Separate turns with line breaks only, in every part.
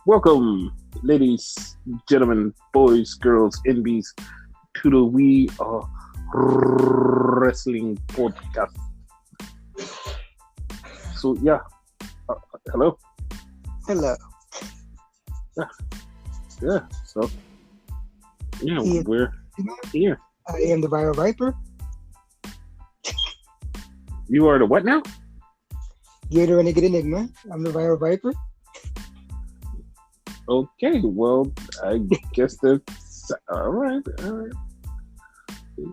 Welcome, ladies, gentlemen, boys, girls, NBs, to the We Are Wrestling podcast. So, hello.
Hello.
So,
Yeah.
we're here.
I am the Viral Viper.
You are the what now?
You're the Renegade Enigma. I'm the Viral Viper.
Okay, well, I guess that's all right.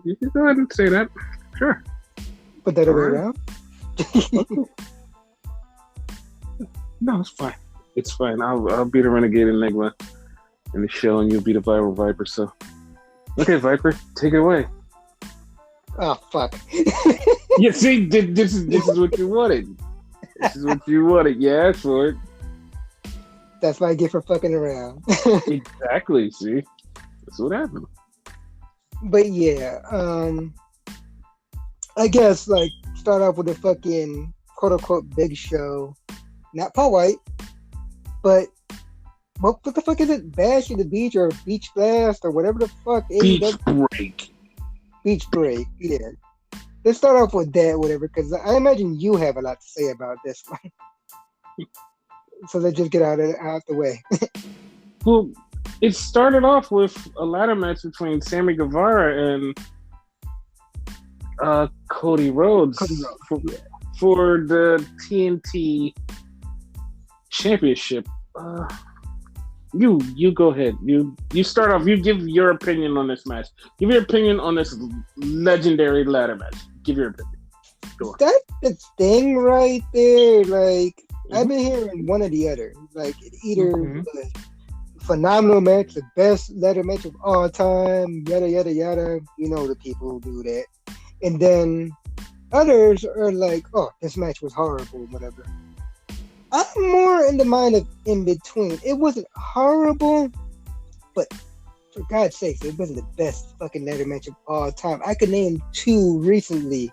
You can go ahead and say that. Sure.
Put that
All
away
right.
around.
No, it's fine. It's fine. I'll be the Renegade Enigma in the show, and you'll be the Viral Viper. So, okay, Viper, take it away.
Oh, fuck.
Yeah, see, this is what you wanted. This is what you wanted. Yeah, asked for it.
That's what I get for fucking around.
Exactly. See, that's what happened.
But yeah, I guess start off with a fucking quote unquote big show. Not Paul White, but what the fuck is it? Bash at the Beach or Beach Blast or whatever the fuck.
Beach break.
Beach Break. Yeah. Let's start off with that, whatever, because I imagine you have a lot to say about this one. So let's just get out the way.
Well, it started off with a ladder match between Sammy Guevara and Cody Rhodes, for the TNT Championship. You go ahead. You start off. You give your opinion on this match. Give your opinion on this legendary ladder match. Give your opinion. Go on.
That's the thing right there. I've been hearing one or the other. Either a phenomenal match, the best ladder match of all time, yada yada yada. You know the people who do that. And then others are like, oh, this match was horrible, whatever. I'm more in the mind of in between. It wasn't horrible, but for God's sakes, it wasn't the best fucking ladder match of all time. I could name two recently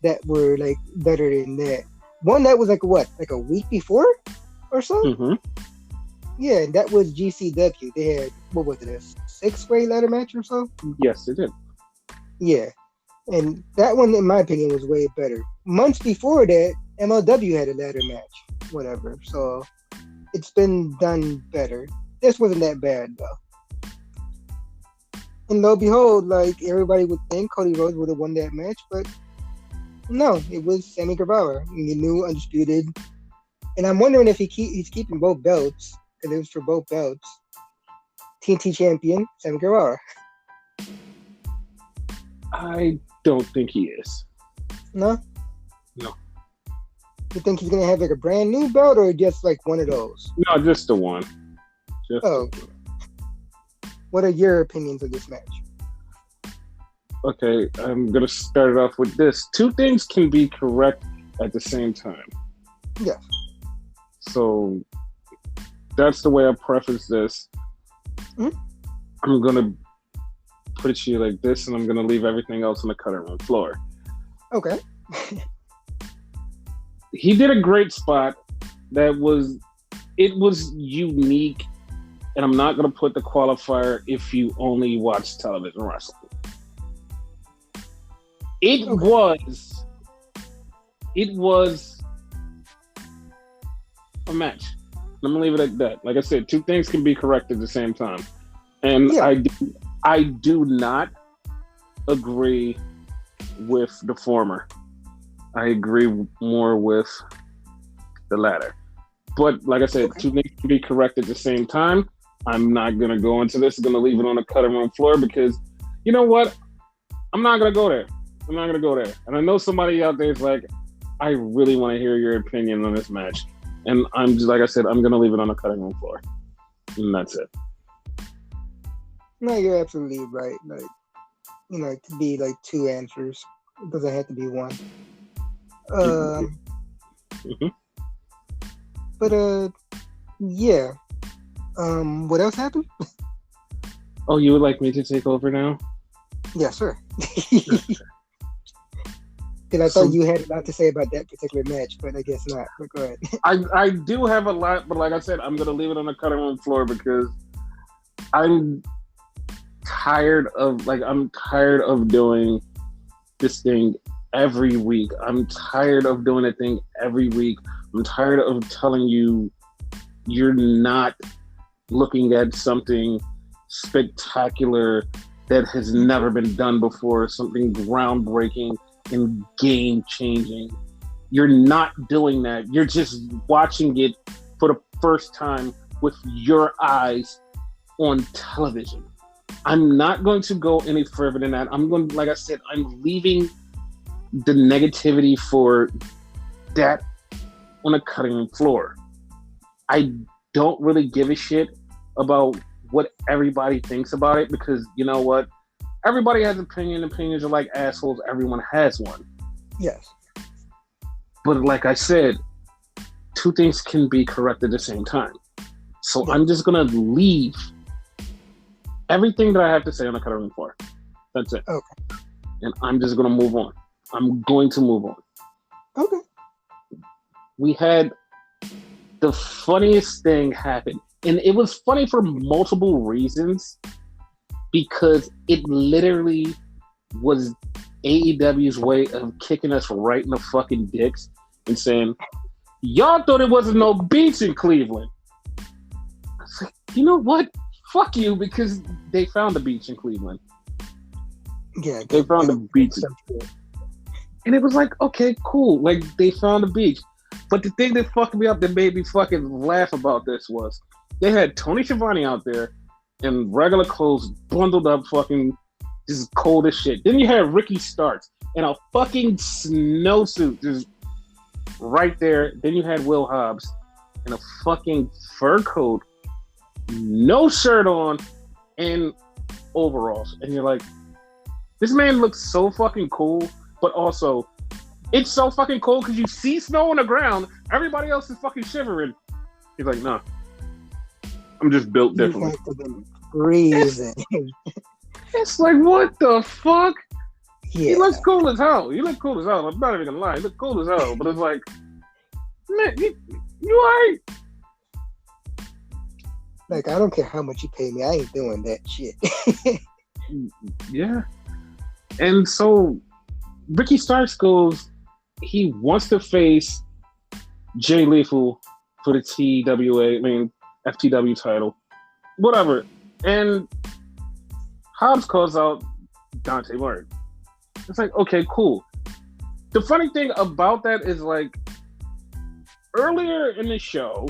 that were better than that. One that was a week before or so?
Mm-hmm.
Yeah, and that was GCW. They had, what was it, a 6-way ladder match or so?
Yes, they did.
Yeah. And that one, in my opinion, was way better. Months before that, MLW had a ladder match, whatever. So it's been done better. This wasn't that bad, though. And lo and behold, everybody would think Cody Rhodes would have won that match, but no, it was Sammy Guevara, the new undisputed. And I'm wondering if he's keeping both belts, because it was for both belts. TNT champion, Sammy Guevara.
I don't think he is.
No?
No.
You think he's going to have a brand new belt or just one of those?
No, just the one.
Okay. What are your opinions of this match?
Okay, I'm going to start it off with this. Two things can be correct at the same time.
Yes.
So that's the way I preface this.
Mm-hmm.
I'm going to put it to you like this, and I'm going to leave everything else on the cutting room floor.
Okay.
He did a great spot it was unique, and I'm not going to put the qualifier if you only watch television wrestling. It was a match. I'm gonna leave it at that. Like I said, two things can be correct at the same time, and yeah. I do not agree with the former. I agree more with the latter. But like I said, two things can be correct at the same time. I'm not gonna go into this. I'm gonna leave it on the cutting room floor because you know what? I'm not gonna go there. And I know somebody out there is like, I really want to hear your opinion on this match. And I'm just, like I said, I'm going to leave it on the cutting room floor. And that's it.
No, you're absolutely right. It could be two answers. It doesn't have to be one.
Mm-hmm.
But, yeah. What else happened?
Oh, you would like me to take over now?
Yes, sir. Because I thought you had a lot to say about that particular match, but I guess not. But go ahead.
I do have a lot, but like I said, I'm gonna leave it on the cutting room floor because I'm tired of doing this thing every week. I'm tired of doing a thing every week. I'm tired of telling you you're not looking at something spectacular that has never been done before, something groundbreaking and game-changing. You're not doing that. You're just watching it for the first time with your eyes on television. I'm not going to go any further than that. Like I said, I'm leaving the negativity for that on the cutting room floor. I don't really give a shit about what everybody thinks about it because you know what? Everybody has opinions are like assholes. Everyone has one.
Yes.
But like I said, two things can be correct at the same time. So I'm just going to leave everything that I have to say on the cutting room floor. That's it.
Okay.
And I'm just going to move on. I'm going to move on.
Okay.
We had the funniest thing happen. And it was funny for multiple reasons because it literally was AEW's way of kicking us right in the fucking dicks and saying, y'all thought it wasn't no beach in Cleveland. I was like, you know what? Fuck you, because they found the beach in Cleveland.
Yeah.
They found the beach. And it was like, okay, cool. Like, they found the beach. But the thing that fucked me up that made me fucking laugh about this was they had Tony Schiavone out there in regular clothes, bundled up, fucking just cold as shit. Then you had Ricky Starks in a fucking snowsuit, just right there. Then you had Will Hobbs in a fucking fur coat, no shirt on, and overalls. And you're like, this man looks so fucking cool, but also it's so fucking cold because you see snow on the ground. Everybody else is fucking shivering. He's like, nah, I'm just built differently.
Freezing.
It's like, what the fuck?
Yeah.
He looks cool as hell. I'm not even gonna lie. He looks cool as hell. But it's like, man, you alright?
Like, I don't care how much you pay me. I ain't doing that shit.
Yeah. And so Ricky Starks goes, he wants to face Jay Lethal for the FTW title. Whatever. And Hobbs calls out Dante Martin. It's like, okay, cool. The funny thing about that is, like, earlier in the show,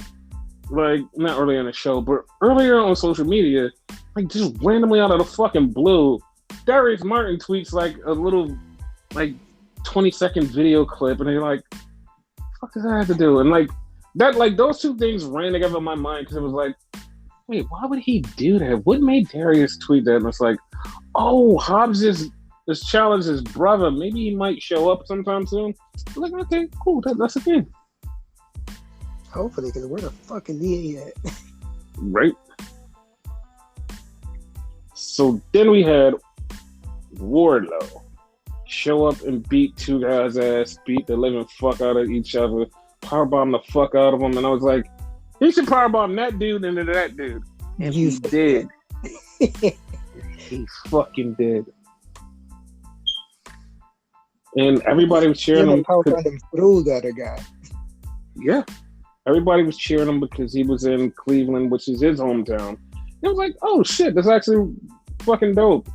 like, not earlier in the show, but earlier on social media, like, just randomly out of the fucking blue, Darius Martin tweets, like, a little, like, 20-second video clip, and they're like, what does that have to do? And, like, that, like, those two things ran together in my mind, because it was like, wait, why would he do that? What made Darius tweet that? And it's like, oh, Hobbs is challenged his brother. Maybe he might show up sometime soon. I'm like, okay, cool. That's a thing.
Hopefully, because where the fuck is he at?
Right. So then we had Wardlow show up and beat two guys' ass, beat the living fuck out of each other, powerbomb the fuck out of them. And I was like, he should powerbomb that dude into that dude. And he did. He fucking did. And everybody was cheering him.
Through the other guy.
Yeah. Everybody was cheering him because he was in Cleveland, which is his hometown. It was like, oh shit, that's actually fucking dope.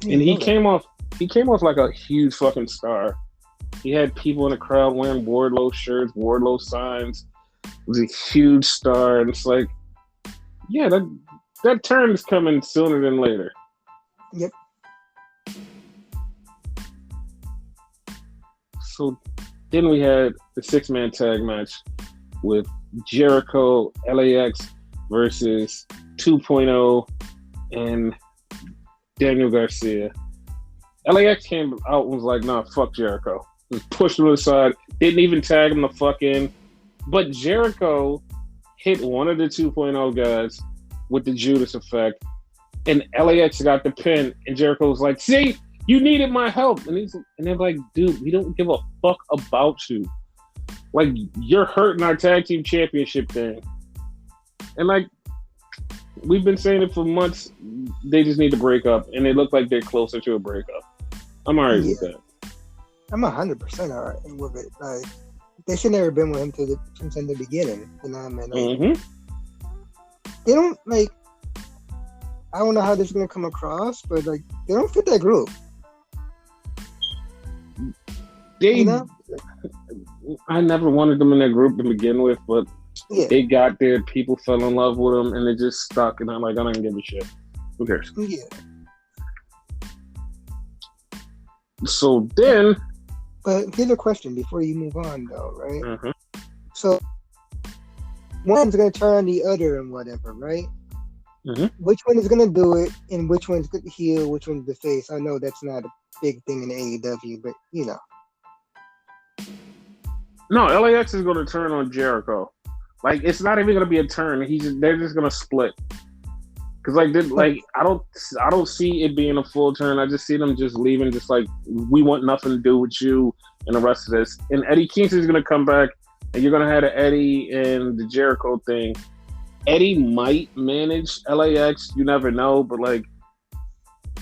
And he came off like a huge fucking star. He had people in the crowd wearing Wardlow shirts, Wardlow signs. It was a huge star, and it's like, yeah, that turn is coming sooner than later.
Yep.
So then we had the 6-man tag match with Jericho, LAX versus 2.0 and Daniel Garcia. LAX came out and was like, nah, fuck Jericho. Just pushed him to the side. Didn't even tag him the fuck in. But Jericho hit one of the 2.0 guys with the Judas effect. And LAX got the pin. And Jericho was like, see, You needed my help. And they're like, dude, we don't give a fuck about you. Like, you're hurting our tag team championship thing. And like, we've been saying it for months. They just need to break up, and they look like they're closer to a breakup. I'm alright with that.
I'm 100% alright with it. Like, they should never been with him since the beginning. You know what I mean? Like, they don't like. I don't know how this is gonna come across, but like, they don't fit that group.
I never wanted them in that group to begin with, but they got there. People fell in love with them, and they just stuck. And I'm like, I don't give a shit. Who cares?
Yeah.
So then,
but here's a question before you move on, though, right? So one's gonna turn on the other and whatever, right? Which one is gonna do it, and which one's gonna heel, which one's the face? I know that's not a big thing in AEW, but you know.
No, LAX is going to turn on Jericho. Like, it's not even going to be a turn. They're just going to split. Because I don't see it being a full turn. I just see them just leaving, just like, we want nothing to do with you and the rest of this. And Eddie Kingston's going to come back, and you're going to have the Eddie and the Jericho thing. Eddie might manage LAX. You never know, but like,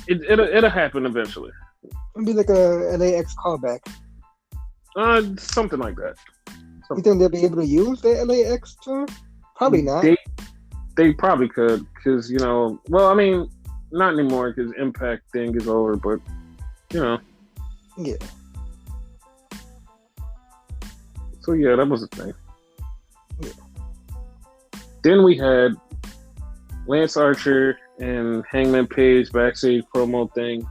it'll happen eventually.
It'll be like a LAX callback.
Something like that.
You think they'll be able to use the LAX term? Probably not.
They probably could, because, you know, well, I mean, not anymore, because Impact thing is over, but, you know.
Yeah.
So, yeah, that was a thing.
Yeah.
Then we had Lance Archer and Hangman Page backstage promo thing,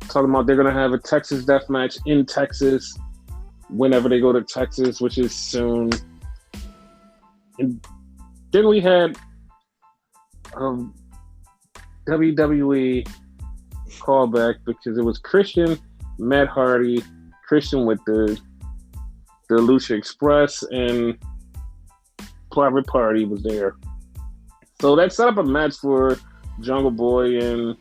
talking about they're going to have a Texas death match in Texas whenever they go to Texas, which is soon. And then we had WWE callback because it was Christian, Matt Hardy, Christian with the Lucha Express, and Private Party was there. So that set up a match for Jungle Boy and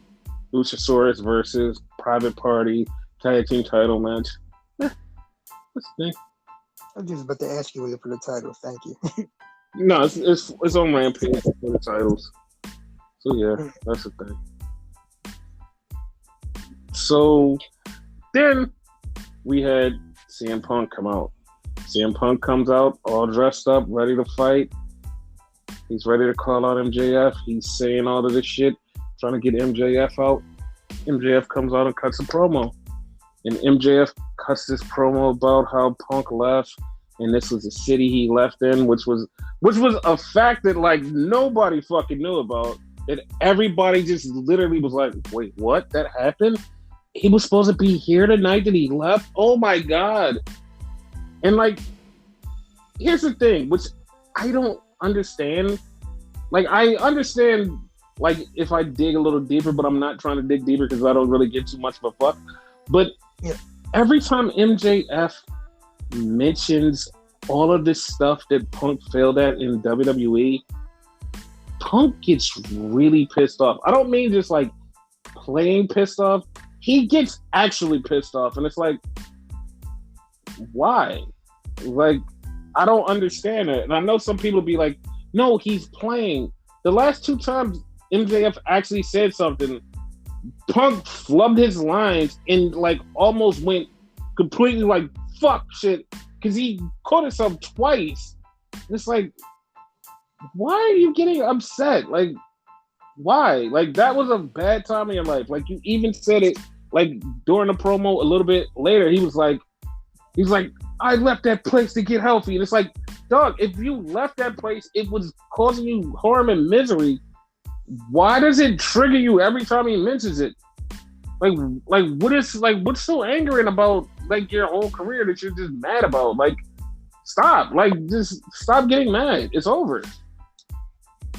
Luchasaurus versus Private Party tag team title match.
I'm just about to ask you for the title. Thank you.
No, it's on Rampage for the titles. So yeah, that's the thing. So then we had CM Punk come out. CM Punk comes out all dressed up, ready to fight. He's ready to call out MJF. He's saying all of this shit, trying to get MJF out. MJF comes out and cuts a promo. And MJF cuts this promo about how Punk left, and this was the city he left in, which was a fact that like nobody fucking knew about. That everybody just literally was like, "Wait, what? That happened? He was supposed to be here the night that he left? Oh my god!" And like, here's the thing, which I don't understand. Like, I understand, like, if I dig a little deeper, but I'm not trying to dig deeper because I don't really give too much of a fuck. But every time MJF mentions all of this stuff that Punk failed at in WWE, Punk gets really pissed off. I don't mean just like plain pissed off. He gets actually pissed off. And it's like, why? Like, I don't understand it. And I know some people be like, no, he's playing. The last two times MJF actually said something, Punk flubbed his lines and like almost went completely like fuck shit because he caught himself twice. It's like, why are you getting upset? Like, why? Like, that was a bad time in your life. Like, you even said it like during the promo a little bit later. He's like, I left that place to get healthy. And it's like, dog, if you left that place, it was causing you harm and misery. Why does it trigger you every time he mentions it? Like what's so angering about like your whole career that you're just mad about? Like, stop. Like, just stop getting mad. It's over.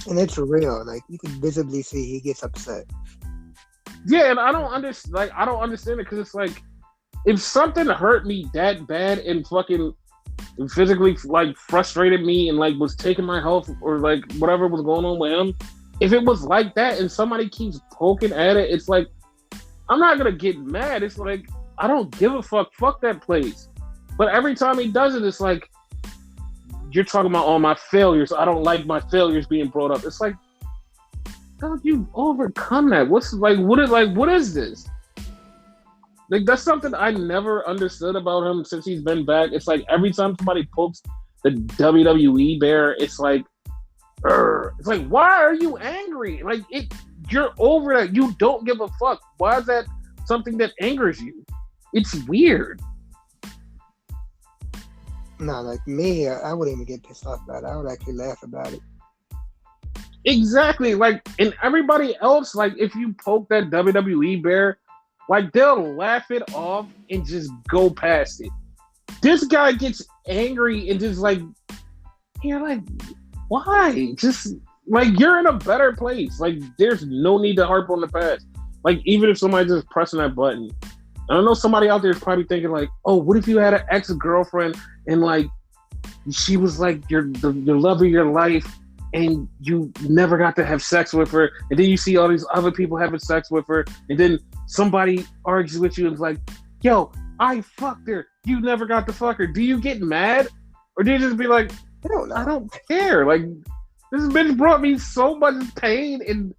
And it's real. Like, you can visibly see he gets upset.
Yeah, and I don't understand it because it's like, if something hurt me that bad and fucking physically like frustrated me and like was taking my health or like whatever was going on with him, if it was like that and somebody keeps poking at it, it's like, I'm not gonna get mad. It's like I don't give a fuck. Fuck that place. But every time he does it, it's like you're talking about all my failures. I don't like my failures being brought up. It's like, how you overcome that? What is this? Like that's something I never understood about him since he's been back. It's like every time somebody pokes the WWE bear, it's like, it's like, why are you angry? Like you're over that. You don't give a fuck. Why is that something that angers you? It's weird.
No, like me, I wouldn't even get pissed off about it. I would actually laugh about it.
Exactly. Like, and everybody else, like, if you poke that WWE bear, like, they'll laugh it off and just go past it. This guy gets angry and just like, you're like, why? Just, like, you're in a better place. Like, there's no need to harp on the past. Like, even if somebody's just pressing that button. I don't know, somebody out there is probably thinking like, oh, what if you had an ex-girlfriend and like she was like your love of your life and you never got to have sex with her, and then you see all these other people having sex with her, and then somebody argues with you and is like, yo, I fucked her, you never got to fuck her. Do you get mad? Or do you just be like, I don't care. Like, this bitch brought me so much pain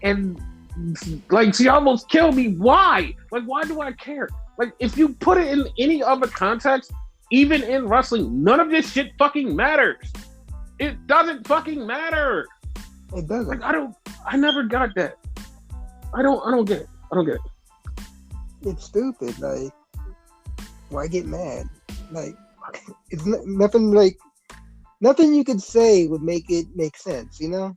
and like, she almost killed me. Why? Like, why do I care? Like, if you put it in any other context, even in wrestling, none of this shit fucking matters. It doesn't fucking matter.
It doesn't.
Like, I never got that. I don't get it. I don't get it.
It's stupid. Like, why get mad? Like, it's nothing. Like, nothing you could say would make it make sense. You know.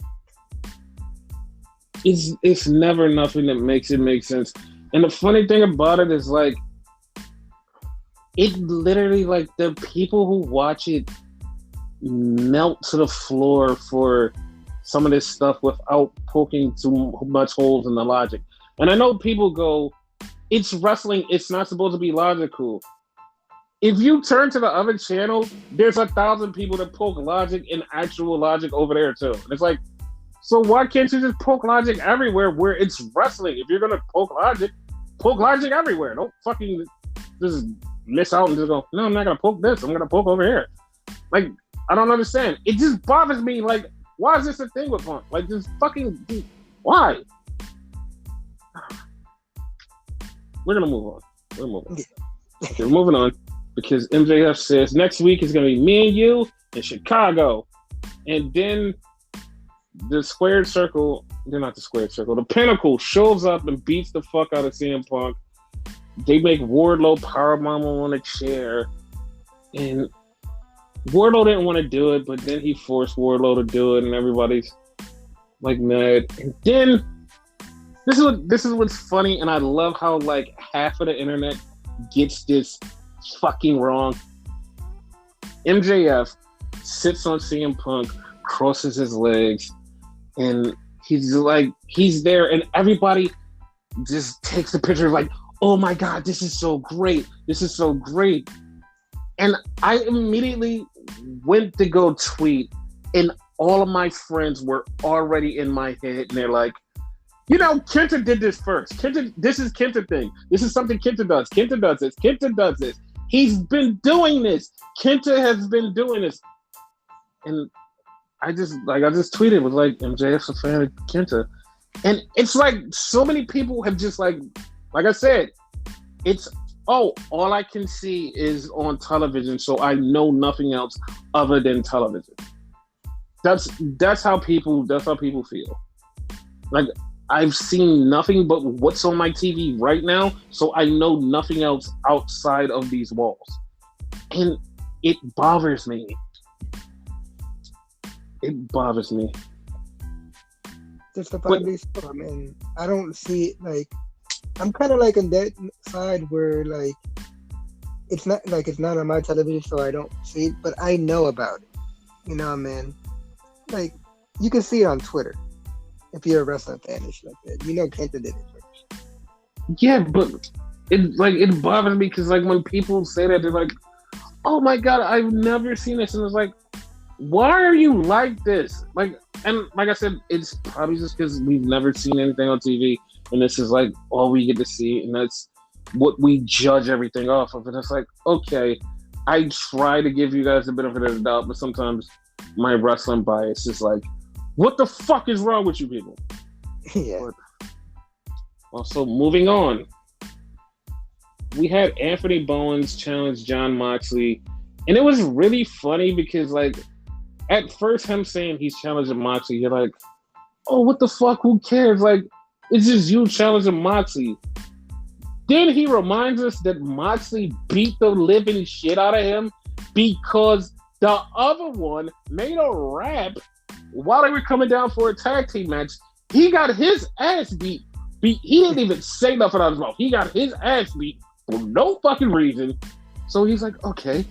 It's never nothing that makes it make sense. And the funny thing about it is, like, it literally, like, the people who watch it melt to the floor for some of this stuff without poking too much holes in the logic. And I know people go, it's wrestling, it's not supposed to be logical. If you turn to the other channel, there's 1,000 people that poke logic and actual logic over there too. And it's like, so why can't you just poke logic everywhere where it's wrestling? If you're going to poke logic everywhere. Don't fucking just miss out and just go, no, I'm not going to poke this. I'm going to poke over here. Like, I don't understand. It just bothers me. Like, why is this a thing with Punk? Like, just fucking, why? We're going to move on. Okay, we're moving on because MJF says next week is going to be me and you in Chicago. And then the squared circle, they're not the squared circle, the Pinnacle shows up and beats the fuck out of CM Punk. They make Wardlow powerbomb on a chair, and Wardlow didn't want to do it, but then he forced Wardlow to do it, and everybody's like mad. And then this is what's funny, and I love how like half of the internet gets this fucking wrong. MJF sits on CM Punk, crosses his legs, and he's there, and everybody just takes the picture like, oh my god, this is so great, and I immediately went to go tweet, and all of my friends were already in my head, and they're like, you know, Kenta did this first. This is Kenta thing. This is something Kenta does. Kenta does this. He's been doing this. Kenta has been doing this. And I just tweeted was like, MJF's a fan of Kenta. And it's like so many people have just like I said, it's all I can see is on television, so I know nothing else other than television. That's how people feel. Like, I've seen nothing but what's on my TV right now, so I know nothing else outside of these walls. And it bothers me.
Just the part I mean, I don't see it like, I'm kind of like on that side where like it's not on my television, so I don't see it, but I know about it. You know, man. Like, you can see it on Twitter if you're a wrestling fan and shit like that. You know, Kenta did it first.
Yeah, but it bothers me because like when people say that, they're like, "Oh my god, I've never seen this," and it's like, why are you like this? Like, and like I said, it's probably just because we've never seen anything on TV. and this is like all we get to see, and that's what we judge everything off of. And it's like, okay, I try to give you guys a benefit of the doubt, but sometimes my wrestling bias is like, what the fuck is wrong with you people?
Yeah.
But also, moving on, we had Anthony Bowens challenge Jon Moxley, and it was really funny because, like, at first him saying he's challenging Moxley, you're like, oh, what the fuck? Who cares? Like, it's just you challenging Moxley. Then he reminds us that Moxley beat the living shit out of him because the other one made a rap while they were coming down for a tag team match. He got his ass beat. He didn't even say nothing out of his mouth. He got his ass beat for no fucking reason. So he's like, okay,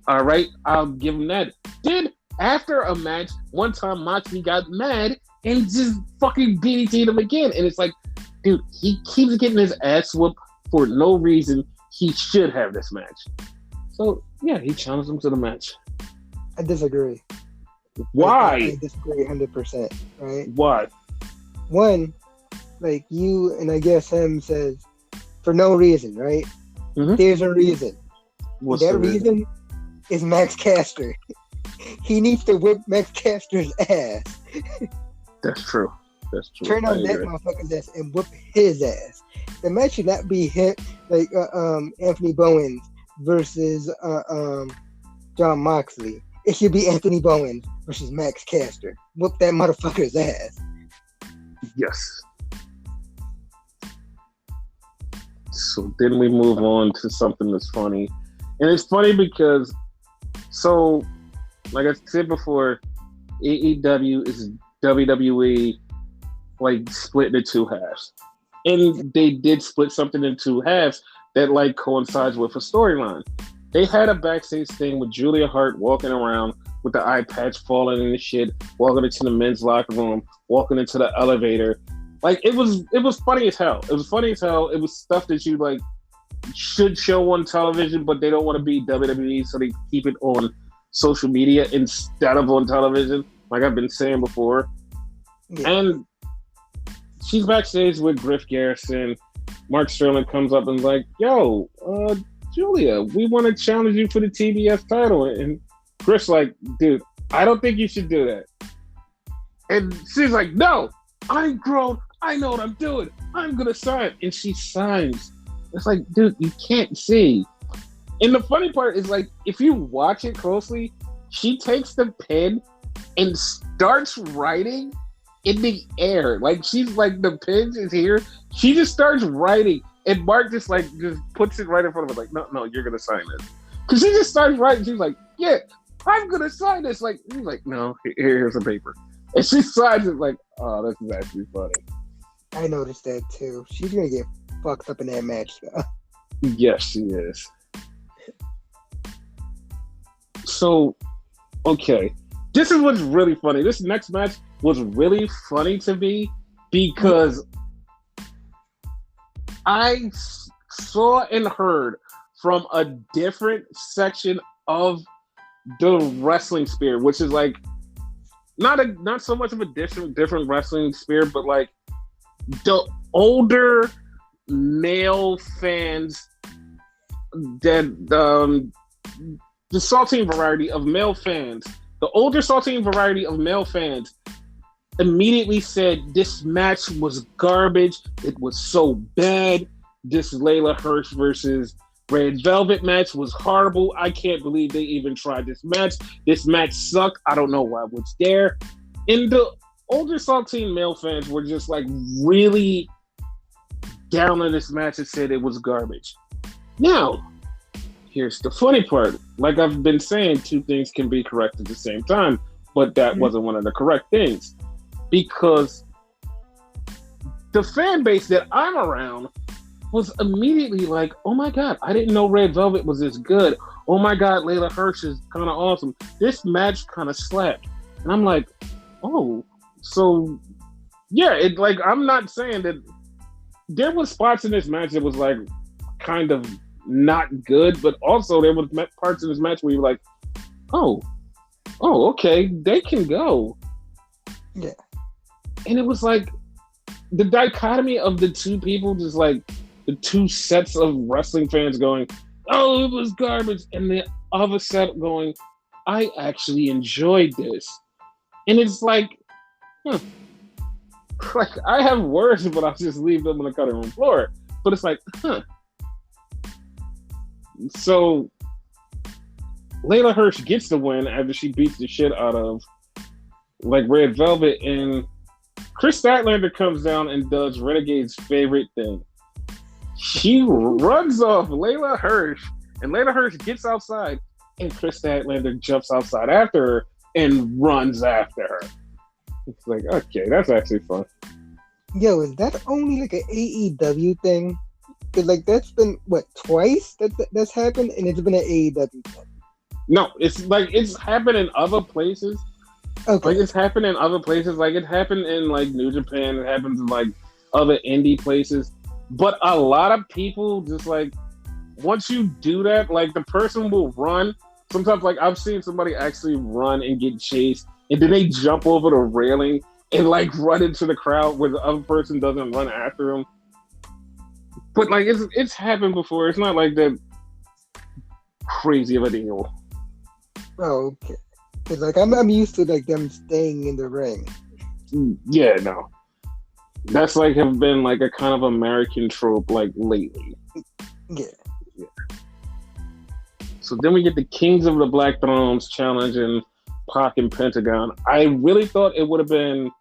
all right, I'll give him that. Then after a match, one time Moxley got mad and just fucking DDT'd him again. And it's like, dude, he keeps getting his ass whooped for no reason. He should have this match. So, yeah, he challenged him to the match.
I disagree.
Why?
I disagree 100%, right?
Why?
One, like you and I guess him says, for no reason, right? Mm-hmm. There's a reason.
What's
that reason is Max Caster. He needs to whip Max Caster's ass.
That's true. That's true.
Turn on that motherfucker's ass and whip his ass. The match should not be hit like Anthony Bowens versus Jon Moxley. It should be Anthony Bowens versus Max Caster. Whoop that motherfucker's ass.
Yes. So then we move on to something that's funny. And it's funny because, so, like I said before, AEW is WWE, like, split into two halves. And they did split something into two halves that, like, coincides with a storyline. They had a backstage thing with Julia Hart walking around with the eye patch falling in the shit, walking into the men's locker room, walking into the elevator. Like, it was funny as hell. It was funny as hell. It was stuff that you, like, should show on television, but they don't want to be WWE, so they keep it on social media instead of on television, like I've been saying before. Yeah. And she's backstage with Griff Garrison. Mark Sterling comes up and is like, yo, Julia, we want to challenge you for the TBS title. And Griff's like, dude, I don't think you should do that. And she's like, no, I'm grown. I know what I'm doing. I'm going to sign. And she signs. It's like, dude, you can't see. And the funny part is, like, if you watch it closely, she takes the pen and starts writing in the air. Like, she's like, the pen is here. She just starts writing. And Mark just puts it right in front of her. Like, no, you're going to sign this. Because she just starts writing. She's like, yeah, I'm going to sign this. Like, he's like, no, here's a paper. And she signs it like, oh, this is actually funny.
I noticed that too. She's going to get fucked up in that match, though.
Yes, she is. So, okay. This is what's really funny. This next match was really funny to me because I saw and heard from a different section of the wrestling sphere, which is like not so much of a different wrestling sphere, but like the older male fans, that the saltine variety of male fans, the older saltine variety of male fans immediately said this match was garbage. It was so bad. This Layla Hirsch versus Red Velvet match was horrible. I can't believe they even tried this match. This match sucked. I don't know why it was there. And the older saltine male fans were just like really down on this match and said it was garbage. Now, here's the funny part. Like I've been saying, two things can be correct at the same time, but that wasn't one of the correct things. Because the fan base that I'm around was immediately like, oh my God, I didn't know Red Velvet was this good. Oh my God, Layla Hirsch is kind of awesome. This match kind of slapped. And I'm like, oh, so yeah, it like, I'm not saying that there was spots in this match that was like kind of not good, but also there was parts in this match where you're like, oh, okay, they can go.
Yeah.
And it was like, the dichotomy of the two people, just like the two sets of wrestling fans going, "Oh, it was garbage," and the other set going, "I actually enjoyed this," and it's like, huh. Like I have words, but I'll just leave them on the cutting room floor. But it's like, huh. So Layla Hirsch gets the win after she beats the shit out of like Red Velvet, and Chris Statlander comes down and does Renegade's favorite thing. She runs off Layla Hirsch, and Layla Hirsch gets outside, and Chris Statlander jumps outside after her and runs after her. It's like, okay, that's actually fun.
Yo, is that only like an AEW thing? Because like that's been what, twice that's happened, and it's been an AEW thing.
No, it's like it's happened in other places.
Okay.
Like it's happened in other places. Like it happened in like New Japan. It happens in like other indie places. But a lot of people just like once you do that, like the person will run. Sometimes like I've seen somebody actually run and get chased, and then they jump over the railing and like run into the crowd where the other person doesn't run after them. But like it's happened before. It's not like that crazy of a deal.
Oh, okay. Cause like I'm used to like them staying in the ring.
Yeah, no. That's like have been like a kind of American trope like lately.
Yeah.
So then we get the Kings of the Black Thrones challenging Pac and Pentagon. I really thought it would have been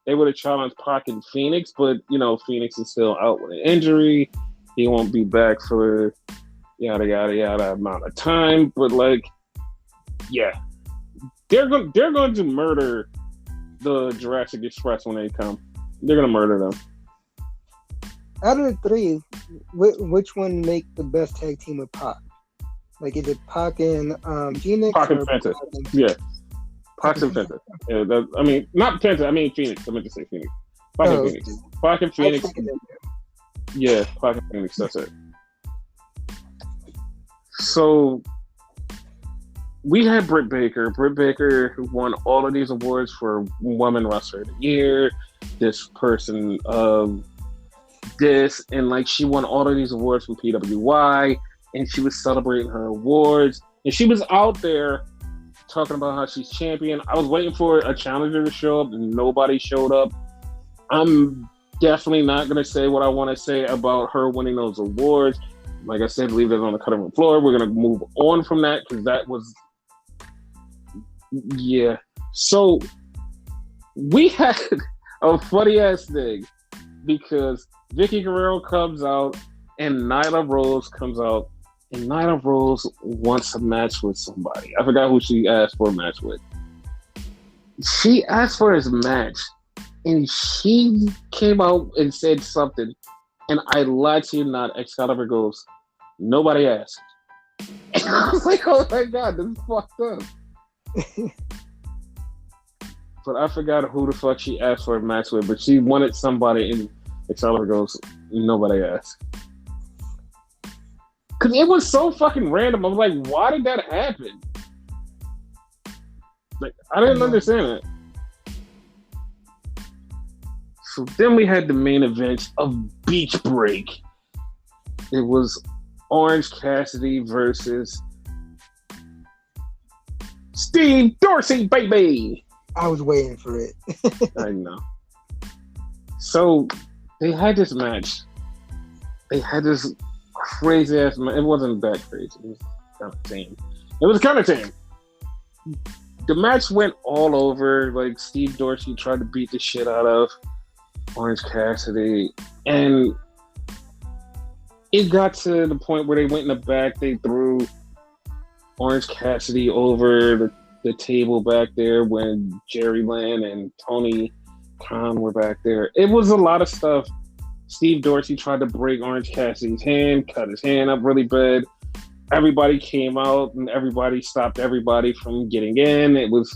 they would have challenged Pac and Phoenix, but you know Phoenix is still out with an injury. He won't be back for yada yada yada amount of time. But like, yeah, they're going to murder the Jurassic Express when they come. They're going to murder them.
Out of the three, which one make the best tag team with Pac? Like, is it Pac and Phoenix?
Pac and Penta. Yeah. Pac and Penta. Yeah, I mean, not Penta. I mean Phoenix. I meant to say Phoenix. Pac and Phoenix. Pac and Phoenix. Yeah, Pac and Phoenix. That's it. So we had Britt Baker. Britt Baker won all of these awards for Woman Wrestler of the Year. This person this, and like she won all of these awards from PWI, and she was celebrating her awards, and she was out there talking about how she's champion. I was waiting for a challenger to show up, and nobody showed up. I'm definitely not going to say what I want to say about her winning those awards. Like I said, leave it on the cutting room floor. We're going to move on from that because that was, yeah. So we had a funny ass thing because Vicky Guerrero comes out and Nyla Rose comes out, and Nyla Rose wants a match with somebody. I forgot who she asked for a match with. She asked for his match, and she came out and said something, and I lied to you not. Excalibur goes, nobody asked. And I was like, oh my God, this is fucked up. But I forgot who the fuck she asked for a match with, but she wanted somebody, and Excalibur goes, nobody asked. Because it was so fucking random. I was like, why did that happen? Like, I didn't understand it. So then we had the main event of Beach Break. It was Orange Cassidy versus Steve Dorsey, baby.
I was waiting for it.
I know. So they had this match. They had this crazy ass match. It wasn't that crazy. It was kind of tame. It was kind of tame. The match went all over. Like Steve Dorsey tried to beat the shit out of Orange Cassidy, and it got to the point where they went in the back. They threw Orange Cassidy over the table back there when Jerry Lynn and Tony Khan were back there. It was a lot of stuff. Steve Dorsey tried to break Orange Cassidy's hand, cut his hand up really bad. Everybody came out and everybody stopped everybody from getting in. It was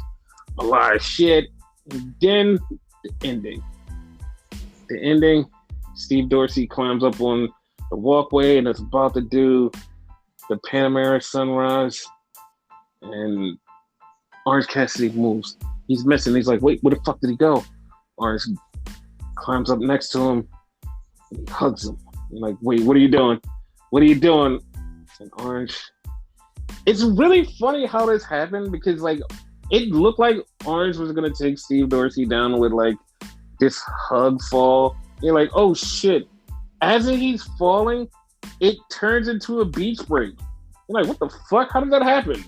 a lot of shit. And then the ending. The ending, Steve Dorsey climbs up on the walkway and is about to do the Panamera Sunrise, and Orange Cassidy moves. He's missing. He's like, wait, where the fuck did he go? Orange climbs up next to him, and he hugs him. I'm like, wait, what are you doing? What are you doing? And Orange. It's really funny how this happened because, like, it looked like Orange was going to take Steve Dorsey down with, like, this hug fall. You're like, oh, shit. As he's falling, it turns into a beach break. You're like, what the fuck? How did that happen?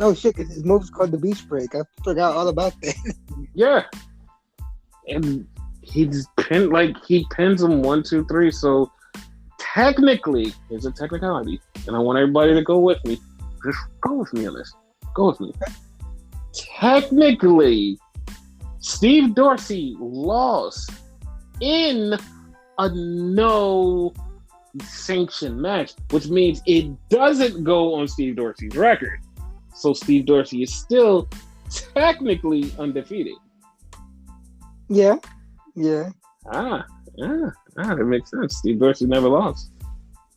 Oh, shit, because his move's called the beach break. I forgot all about that.
Yeah. And he pins him 1, 2, 3. So technically, there's a technicality, and I want everybody to go with me. Just go with me on this. Go with me. Technically, Steve Dorsey lost in a no sanction match, which means it doesn't go on Steve Dorsey's record. So Steve Dorsey is still technically undefeated.
Yeah.
That makes sense. Steve Dorsey never lost.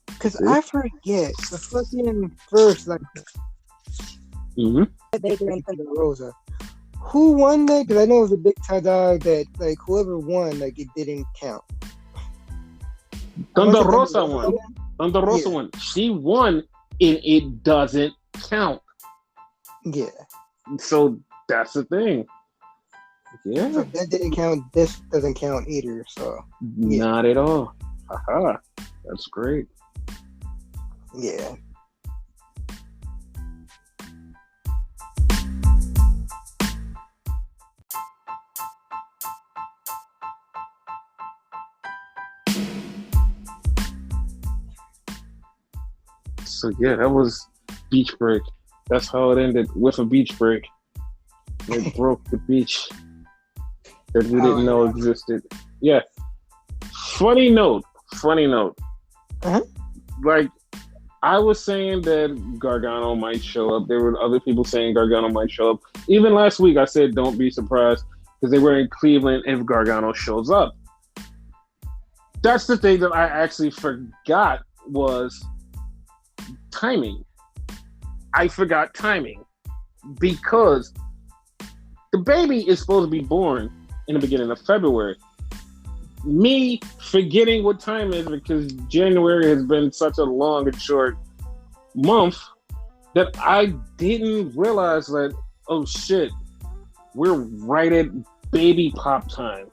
Because I forget the fucking first, like, Baker and Thunder Rosa. Who won that? Because I know it was a big tie dog that, like, whoever won, like, it didn't count.
Thunder Rosa won. Thunder Rosa won. She won, and it doesn't count.
Yeah.
So that's the thing. Yeah.
So that didn't count. This doesn't count either. So
not at all. Haha. That's great.
Yeah.
So yeah, that was beach break. That's how it ended, with a beach break. They broke the beach that we didn't know existed. Yeah. Funny note.
Uh-huh.
Like, I was saying that Gargano might show up. There were other people saying Gargano might show up. Even last week, I said don't be surprised because they were in Cleveland if Gargano shows up. That's the thing that I actually forgot was timing. I forgot timing because the baby is supposed to be born in the beginning of February. Me forgetting what time is because January has been such a long and short month that I didn't realize that, oh shit, we're right at baby pop time.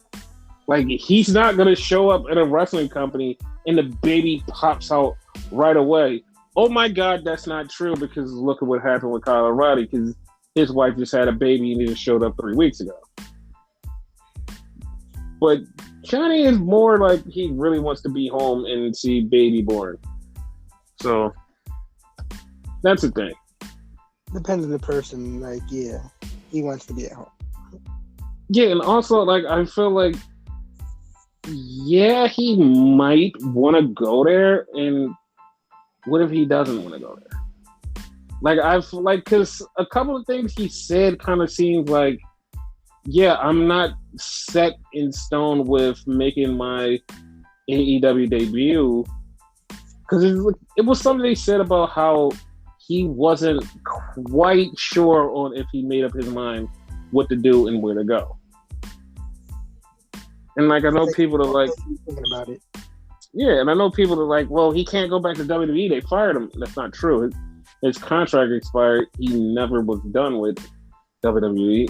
Like, he's not going to show up at a wrestling company and the baby pops out right away. Oh my God, that's not true because look at what happened with Kyle O'Reilly because his wife just had a baby and he just showed up 3 weeks ago. But Johnny is more like he really wants to be home and see baby born. So that's the thing.
Depends on the person. Like, yeah, he wants to be at home.
Yeah, and also, like, I feel like, yeah, he might want to go there, and what if he doesn't want to go there? Like, because a couple of things he said kind of seems like, yeah, I'm not set in stone with making my AEW debut. Because it was something they said about how he wasn't quite sure on if he made up his mind what to do and where to go. And, like, I know people are like,
thinking about it.
Yeah, and I know people are like, well, he can't go back to WWE. They fired him. That's not true. His contract expired. He never was done with WWE.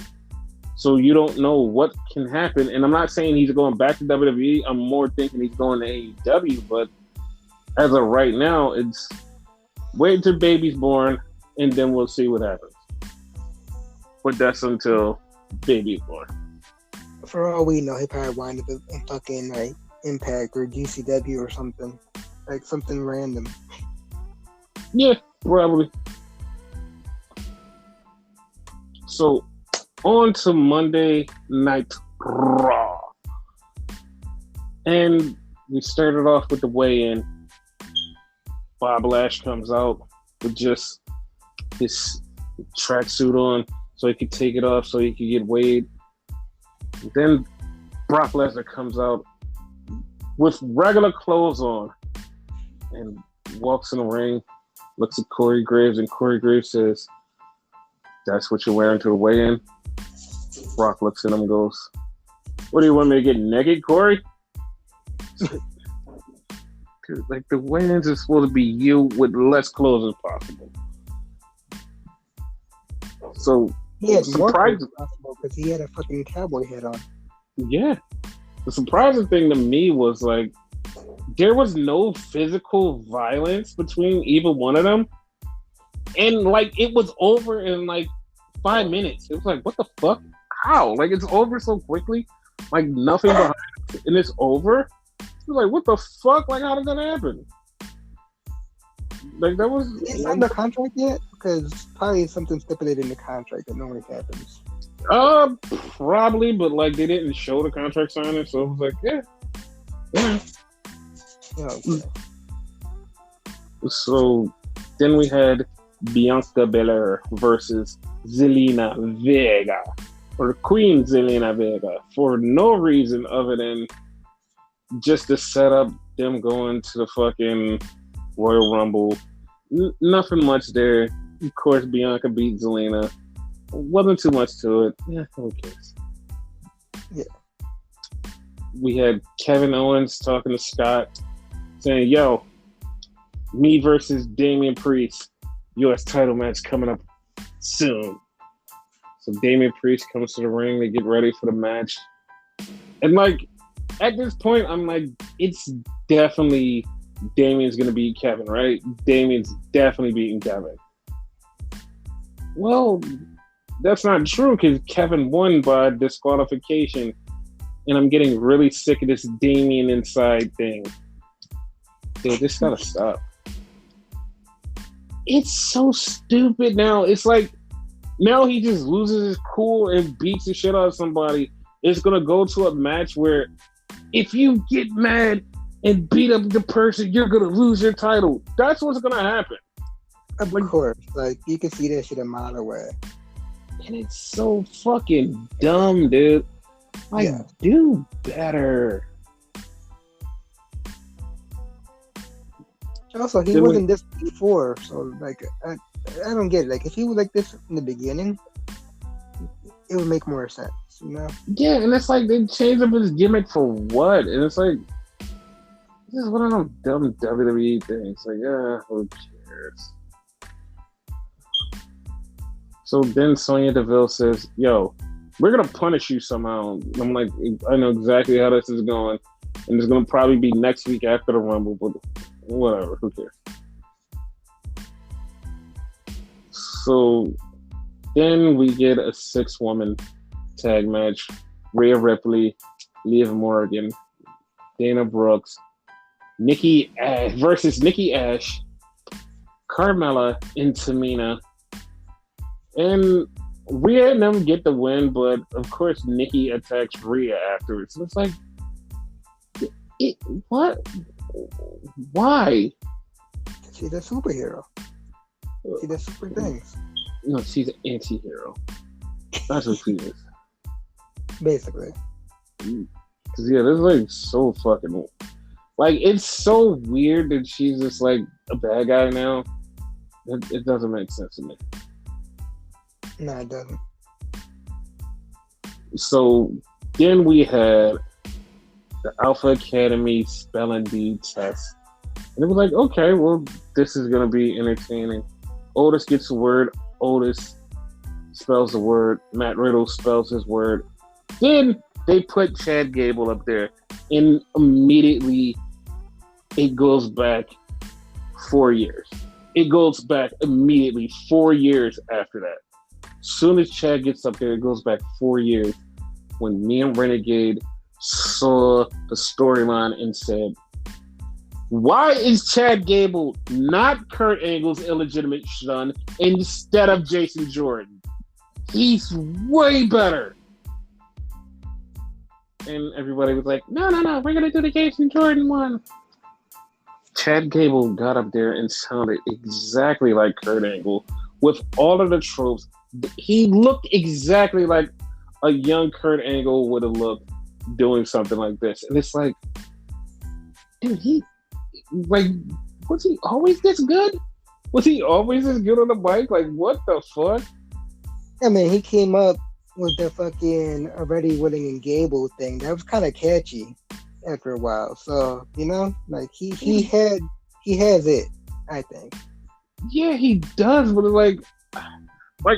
So you don't know what can happen. And I'm not saying he's going back to WWE. I'm more thinking he's going to AEW. But as of right now, it's wait until baby's born, and then we'll see what happens. But that's until baby's born.
For all we know, he probably wind up in fucking, like, Impact or GCW or something. Like, something random.
Yeah, probably. So, on to Monday Night Raw. And we started off with the weigh-in. Bob Lash comes out with just his tracksuit on so he could take it off so he could get weighed. Then Brock Lesnar comes out with regular clothes on and walks in the ring, looks at Corey Graves, and Corey Graves says, "That's what you're wearing to the weigh-in?" Brock looks at him and goes, What do you want me to get naked, Corey? Like the weigh-ins is supposed to be you with less clothes as possible. So
he had more clothes as possible because he had a fucking cowboy hat on.
Yeah. The surprising thing to me was like there was no physical violence between either one of them. And like it was over in like 5 minutes. It was like, what the fuck? How? Like it's over so quickly. Like nothing behind it, and it's over. It was like, what the fuck? Like how did that happen? Like that was.
Is it on the contract yet? Because probably something stipulated in the contract that normally happens.
Probably, but like they didn't show the contract signing, so it was like, yeah.
Okay.
So then we had Bianca Belair versus Zelina Vega, or Queen Zelina Vega, for no reason other than just to set up them going to the fucking Royal Rumble. Nothing much there. Of course, Bianca beat Zelina. Wasn't too much to it. Yeah, who cares?
Yeah.
We had Kevin Owens talking to Scott, saying, yo, me versus Damien Priest, U.S. title match coming up soon. So Damien Priest comes to the ring. They get ready for the match. And, like, at this point, I'm like, it's definitely Damien's going to beat Kevin, right? Damien's definitely beating Kevin. Well, that's not true because Kevin won by disqualification. And I'm getting really sick of this Damien inside thing. Dude, this gotta stop. It's so stupid now. It's like, now he just loses his cool and beats the shit out of somebody. It's gonna go to a match where if you get mad and beat up the person, you're gonna lose your title. That's what's gonna happen.
Of course. Like, you can see that shit a mile away.
And it's so fucking dumb, dude. Like, do better.
Also, he wasn't this before, so like I don't get it. Like if he was like this in the beginning, it would make more sense, you know?
Yeah, and it's like they changed up his gimmick for what? And it's like this is one of them dumb WWE things. Like, who cares? So then Sonya Deville says, yo, we're gonna punish you somehow. I'm like, I know exactly how this is going. And it's gonna probably be next week after the Rumble, but whatever, who cares? So then we get a 6-woman tag match. Rhea Ripley, Liv Morgan, Dana Brooks, Nikki Ash versus Nikki Ash, Carmella, and Tamina. And Rhea and them get the win, but of course Nikki attacks Rhea afterwards. So it's like, what? Why?
She's a superhero. She does super things.
No, she's an anti-hero. That's what she is.
Basically.
Because, yeah, this is like so fucking... Like, it's so weird that she's just like a bad guy now. It doesn't make sense to me.
No, it doesn't.
So then we had the Alpha Academy spelling bee test. And it was like, okay, well, this is going to be entertaining. Otis gets the word. Otis spells the word. Matt Riddle spells his word. Then they put Chad Gable up there. And immediately it goes back 4 years. It goes back immediately 4 years after that. As soon as Chad gets up there, it goes back 4 years when me and Renegade saw the storyline and said, why is Chad Gable not Kurt Angle's illegitimate son instead of Jason Jordan? He's way better. And everybody was like, no, we're going to do the Jason Jordan one. Chad Gable got up there and sounded exactly like Kurt Angle with all of the tropes. He looked exactly like a young Kurt Angle would have looked doing something like this. And it's like, dude, was he always this good? Was he always this good on the mic? Like, what the fuck?
I mean, he came up with the fucking already willing and Gable thing. That was kind of catchy after a while. So like he has it. I think.
Yeah, he does, but like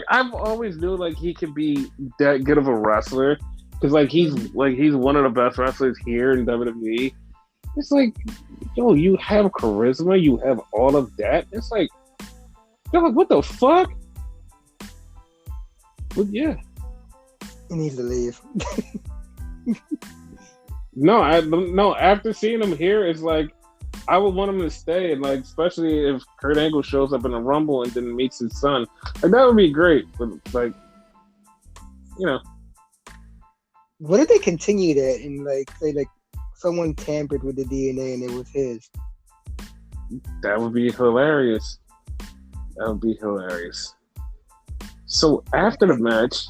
I've always knew like he could be that good of a wrestler because he's one of the best wrestlers here in WWE. It's like, yo, you have charisma, you have all of that. It's like, yo, like, what the fuck? But yeah,
He needs to leave.
no, After seeing him here, it's like I would want him to stay, and like especially if Kurt Angle shows up in a Rumble and then meets his son, like that would be great. But like,
What if they continue that and like say like someone tampered with the DNA and it was his?
That would be hilarious. That would be hilarious. So after the match,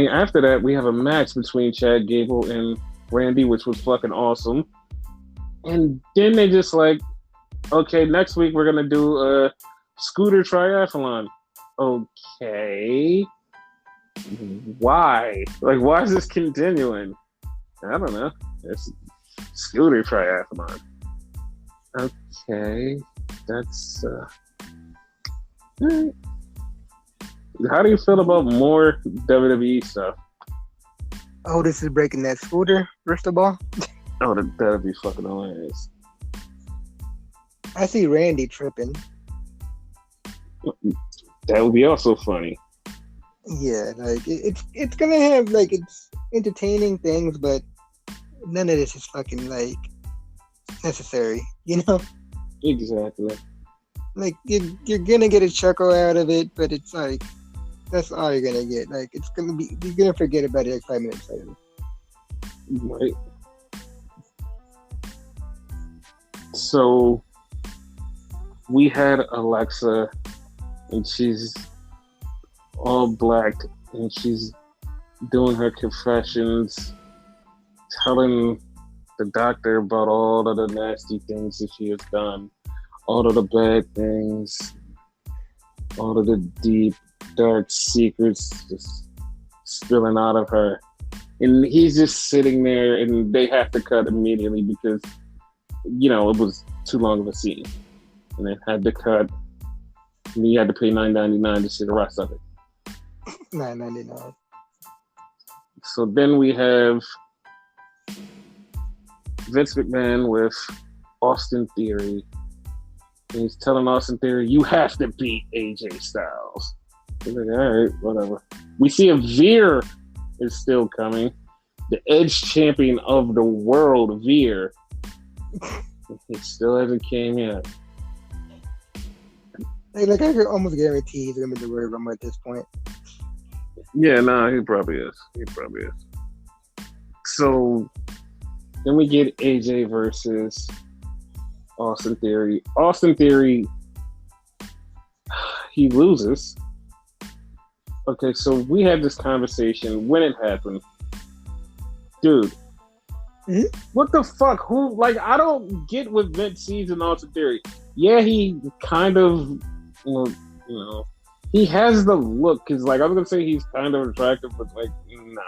after that, we have a match between Chad Gable and Randy, which was fucking awesome. And then they just like, okay, next week we're gonna do a scooter triathlon. Okay. Why? Like, why is this continuing? I don't know. It's scooter triathlon. Okay. That's right. How do you feel about more WWE stuff?
Oh, this is breaking that scooter, first of all.
Oh, that'd be fucking hilarious.
I see Randy tripping.
That would be also funny.
Yeah, like it's gonna have like it's entertaining things, but none of this is fucking like necessary,
Exactly.
Like you're gonna get a chuckle out of it, but it's like that's all you're gonna get. Like you're gonna forget about it like 5 minutes later.
Right. So we had Alexa, and she's all black, and she's doing her confessions, telling the doctor about all of the nasty things that she has done, all of the bad things, all of the deep, dark secrets just spilling out of her. And he's just sitting there, and they have to cut immediately because, it was too long of a scene. And they had to cut, and you had to pay $9.99 to see the rest of it.
$9.99.
So then we have Vince McMahon with Austin Theory. And he's telling Austin Theory, you have to beat AJ Styles. He's like, all right, whatever. We see a Veer is still coming. The Edge champion of the world, Veer. He still hasn't came yet.
Hey, like I could almost guarantee he's gonna be the Royal Rumble at this point.
Yeah, he probably is. So then we get AJ versus Austin Theory. Austin Theory, he loses. Okay, so we had this conversation when it happened. Dude, What the fuck? I don't get what Vince sees in Austin Theory. Yeah, he kind of, he has the look, because, I was going to say he's kind of attractive, but, nah.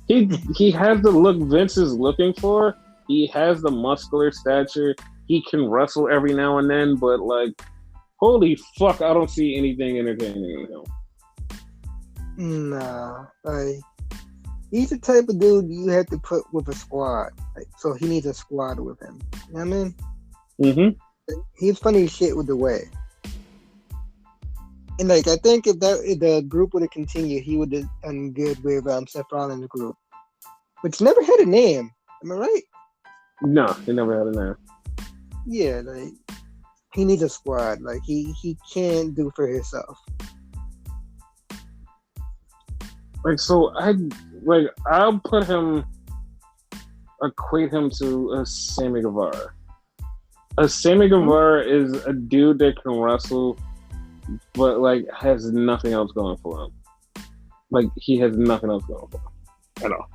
He has the look Vince is looking for. He has the muscular stature. He can wrestle every now and then, but, holy fuck, I don't see anything entertaining in him.
Nah, he's the type of dude you have to put with a squad. So he needs a squad with him. You know what I mean?
Mm-hmm.
He's funny as shit with the way. And I think if the group would have continued, he would have done good with Seth Rollins' group, which never had a name. Am I right?
No, he never had a name.
Yeah, he needs a squad. He can't do for himself.
I'll equate him to a Sammy Guevara. A Sammy Guevara is a dude that can wrestle, but has nothing else going for him. He has nothing else going for him at all.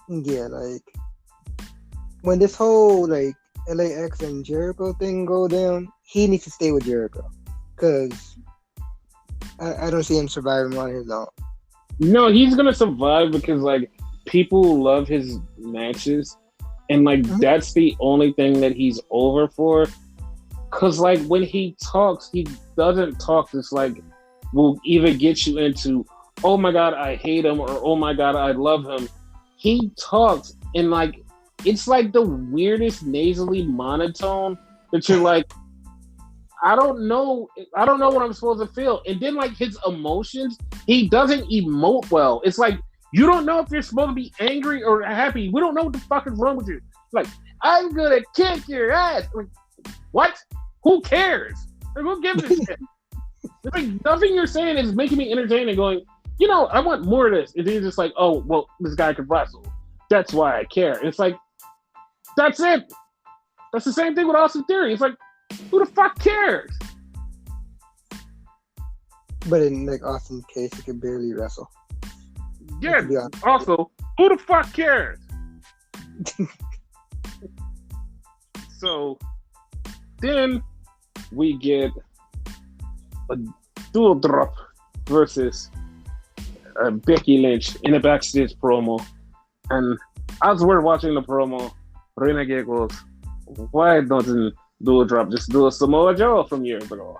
Yeah, when this whole LAX and Jericho thing go down, he needs to stay with Jericho, because I don't see him surviving on his own.
No, he's gonna survive because like people love his matches, and like that's the only thing that he's over for. Cause like when he talks, he doesn't talk just like will either get you into, oh my god, I hate him, or oh my god, I love him. He talks and like it's like the weirdest nasally monotone that you're like, I don't know what I'm supposed to feel. And then like his emotions, he doesn't emote well. It's like you don't know if you're supposed to be angry or happy. We don't know what the fuck is wrong with you. Like, I'm gonna kick your ass. Like, what? Who cares? Like, who gives a shit? Like, nothing you're saying is making me entertained and going, I want more of this. And then you're just like, oh, well, this guy can wrestle. That's why I care. And it's like, that's it. That's the same thing with Austin Theory. It's like, who the fuck cares?
But in like Austin's case, he can barely wrestle.
Yeah. Also, who the fuck cares? So then we get a dual drop versus Becky Lynch in a backstage promo, and as we're watching the promo, Renegade goes, "Why doesn't dual drop just do a Samoa Joe from years ago?"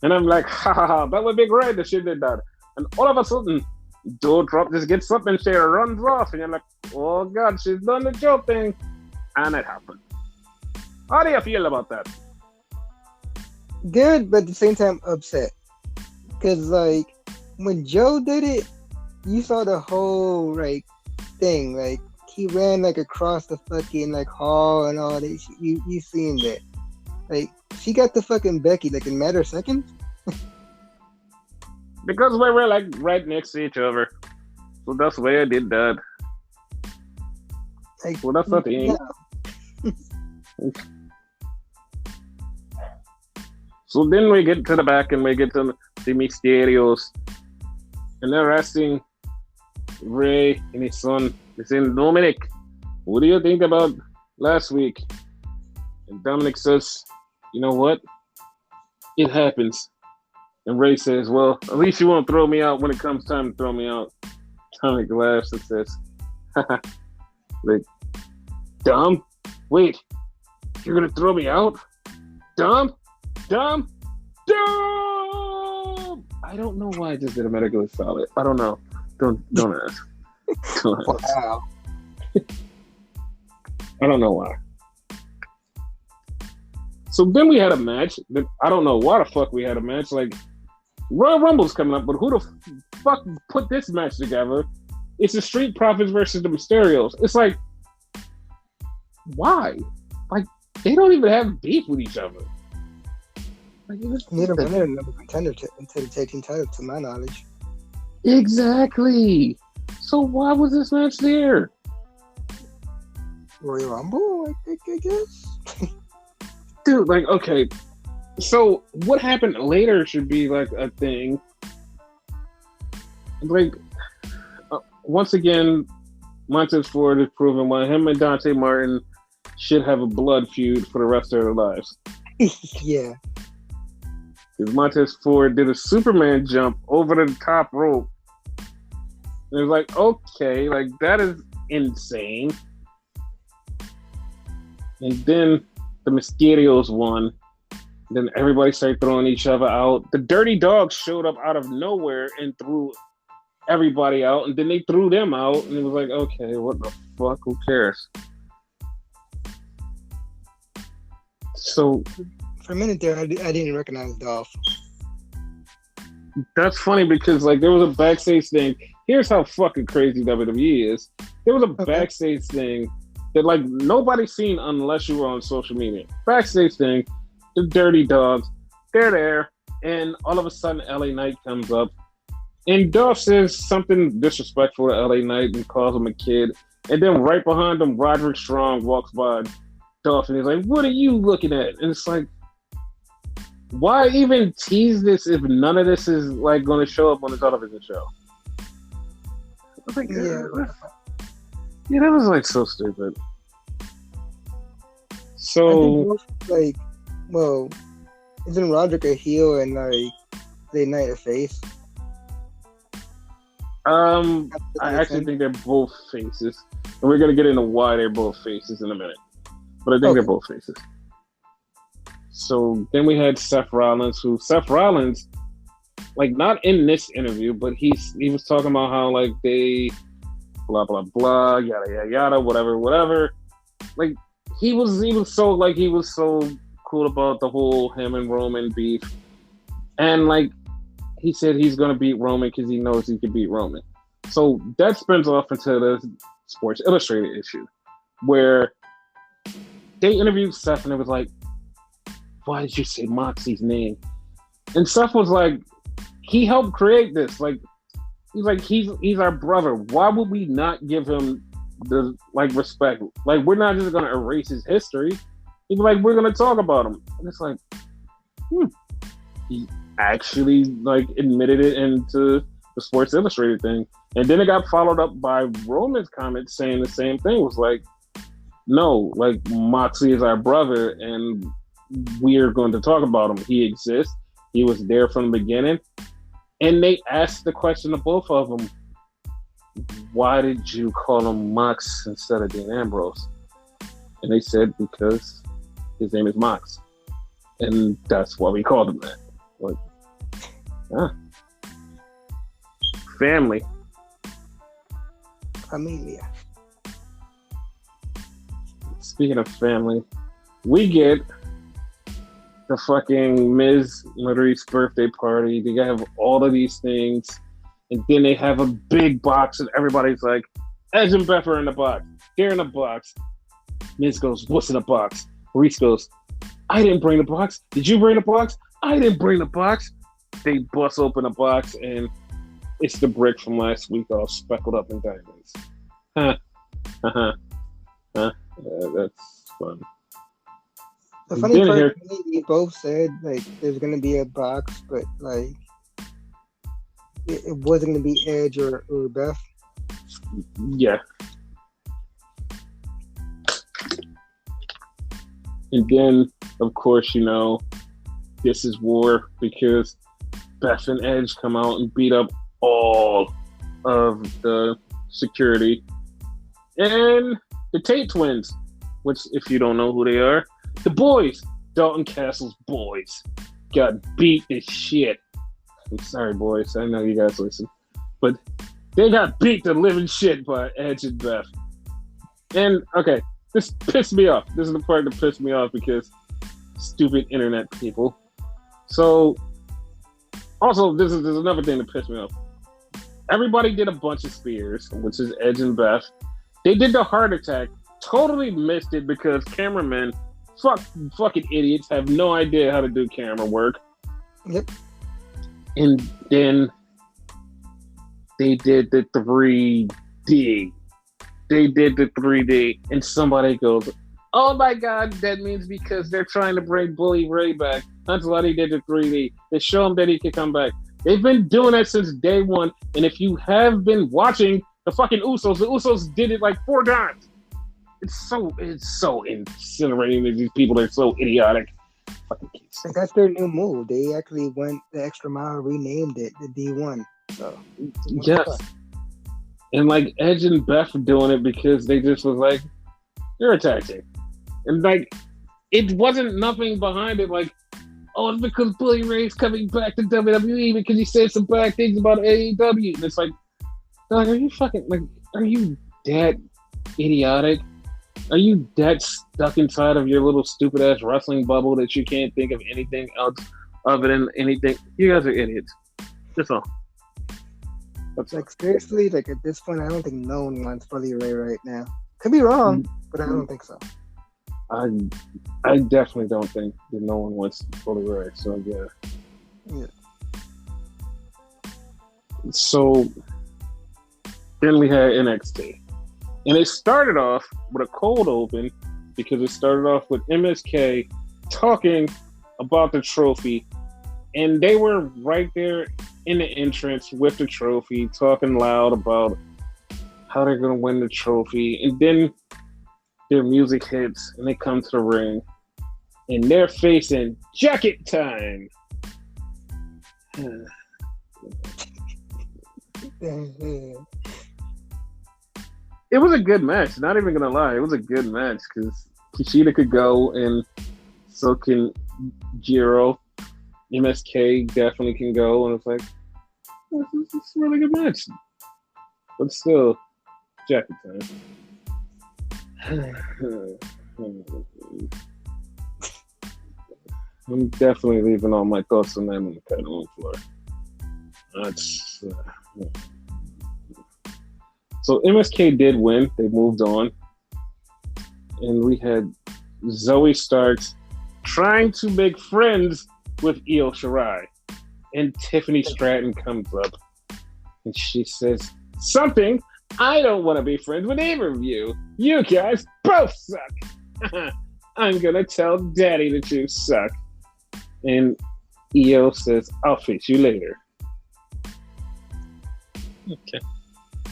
And I'm like, ha ha ha, that would be great if she did that. And all of a sudden, dual drop just gets up and she runs off, and you're like, oh god, she's done the Joe thing, and it happened. How do you feel about that?
Good, but at the same time upset. Because, like, when Joe did it, you saw the whole, like, thing. Like, he ran, like, across the fucking, like, hall and all that. You seen that. Like, she got the fucking Becky, like, in a matter of seconds.
Because we were, like, right next to each other. So that's why I did that.
Like,
well, that's not the end. Yeah. So then we get to the back and we get to the Mysterios. And they're asking Ray and his son, they're saying, Dominic, what do you think about last week? And Dominic says, you know what? It happens. And Ray says, well, at least you won't throw me out when it comes time to throw me out. Dominic laughs and says, like, Dom? Wait, you're going to throw me out? Dom? I don't know why I just did a medical solid. I don't know. Don't ask. Don't ask.
Wow.
I don't know why. So then we had a match. I don't know why the fuck we had a match. Like, Royal Rumble's coming up, but who the fuck put this match together? It's the Street Profits versus the Mysterios. It's like, why? Like, they don't even have beef with each other. Like,
neither one of them never contender to the tag team title, to my knowledge.
Exactly. So why was this match there?
Royal Rumble, I guess.
Dude, like, okay. So what happened later should be like a thing. Like, once again, Montez Ford is proving why him and Dante Martin should have a blood feud for the rest of their lives.
Yeah.
Because Montez Ford did a Superman jump over the top rope. And it's like, okay, like, that is insane. And then the Mysterios won. Then everybody started throwing each other out. The Dirty Dogs showed up out of nowhere and threw everybody out. And then they threw them out. And it was like, okay, what the fuck? Who cares? So...
for a minute there, I didn't recognize Dolph.
That's funny because, like, there was a backstage thing. Here's how fucking crazy WWE is. There was a backstage thing that, like, nobody's seen unless you were on social media. Backstage thing, the Dirty Dogs, they're there, and all of a sudden LA Knight comes up, and Dolph says something disrespectful to LA Knight and calls him a kid, and then right behind him, Roderick Strong walks by Dolph, and he's like, what are you looking at? And it's like, why even tease this if none of this is like going to show up on the television show? I was like, yeah, that was like so stupid. So,
like, well, isn't Roderick a heel and like they Knight a face?
I actually think they're both faces. And we're going to get into why they're both faces in a minute. But I think they're both faces. So then we had Seth Rollins, like, not in this interview, but he was talking about how, like, they blah, blah, blah, yada, yada, yada, whatever. Like, he was so cool about the whole him and Roman beef. And, like, he said he's going to beat Roman because he knows he can beat Roman. So that spins off into the Sports Illustrated issue where they interviewed Seth and it was like, why did you say Moxie's name? And Seth was like, he helped create this. Like, he's like, he's our brother. Why would we not give him the, like, respect? Like, we're not just going to erase his history. He's like, we're going to talk about him. And it's like, he actually, like, admitted it into the Sports Illustrated thing. And then it got followed up by Roman's comments saying the same thing. It was like, no, like, Moxley is our brother and we're going to talk about him. He exists. He was there from the beginning. And they asked the question to both of them, why did you call him Mox instead of Dean Ambrose? And they said, because his name is Mox. And that's why we called him that. Like, family.
Familia.
Speaking of family, we get the fucking Miz Maurice birthday party. They have all of these things. And then they have a big box and everybody's like, Edge and Beth are in the box. They're in the box. Miz goes, what's in the box? Maurice goes, I didn't bring the box. Did you bring the box? I didn't bring the box. They bust open the box and it's the brick from last week all speckled up in diamonds. That's fun.
The funny part, they both said, like, there's going to be a box, but, like, it wasn't going to be Edge or Beth.
Yeah. And then, of course, you know, this is war because Beth and Edge come out and beat up all of the security. And the Tate twins, which, if you don't know who they are, the boys, Dalton Castle's boys, got beat to shit. I'm sorry, boys. I know you guys listen. But they got beat to living shit by Edge and Beth. And, okay, this pissed me off. This is the part that pissed me off because stupid internet people. So, also, this is another thing that pissed me off. Everybody did a bunch of spears, which is Edge and Beth. They did the heart attack, totally missed it because cameramen, fucking idiots, have no idea how to do camera work.
Yep.
And then they did the 3D. And somebody goes, oh my God, that means because they're trying to bring Bully Ray back. That's why they did the 3D. They show him that he can come back. They've been doing that since day one. And if you have been watching the fucking Usos, the Usos did it like 4 times. It's so incinerating that these people are so idiotic. Fucking kids.
That's their new move. They actually went the extra mile, renamed it the D1. So
yes. And like Edge and Beth were doing it because they just was like, you're attacking. And like, it wasn't nothing behind it. Like, oh, it's because Bully Ray's coming back to WWE because he said some bad things about AEW. And it's like, are you that idiotic? Are you that stuck inside of your little stupid ass wrestling bubble that you can't think of anything else other than anything? You guys are idiots. That's all.
Like, seriously, like, at this point, I don't think no one wants Bully Ray right now. Could be wrong, but I don't think so.
I definitely don't think that no one wants Bully Ray, so yeah. So then we had NXT. And it started off with a cold open because it started off with MSK talking about the trophy. And they were right there in the entrance with the trophy, talking loud about how they're going to win the trophy. And then their music hits and they come to the ring. And they're facing Jacket Time. It was a good match. Not even gonna lie, it was a good match because Kushida could go, and so can Jiro. MSK definitely can go, and it's like it's a really good match. But still, Jackie time. I'm definitely leaving all my thoughts on that on the cutting room floor. That's so MSK did win. They moved on, and we had Zoe Starks trying to make friends with Io Shirai, and Tiffany Stratton comes up, and she says something. I don't want to be friends with either of you. You guys both suck. I'm gonna tell Daddy that you suck. And Io says, I'll fix you later. Okay.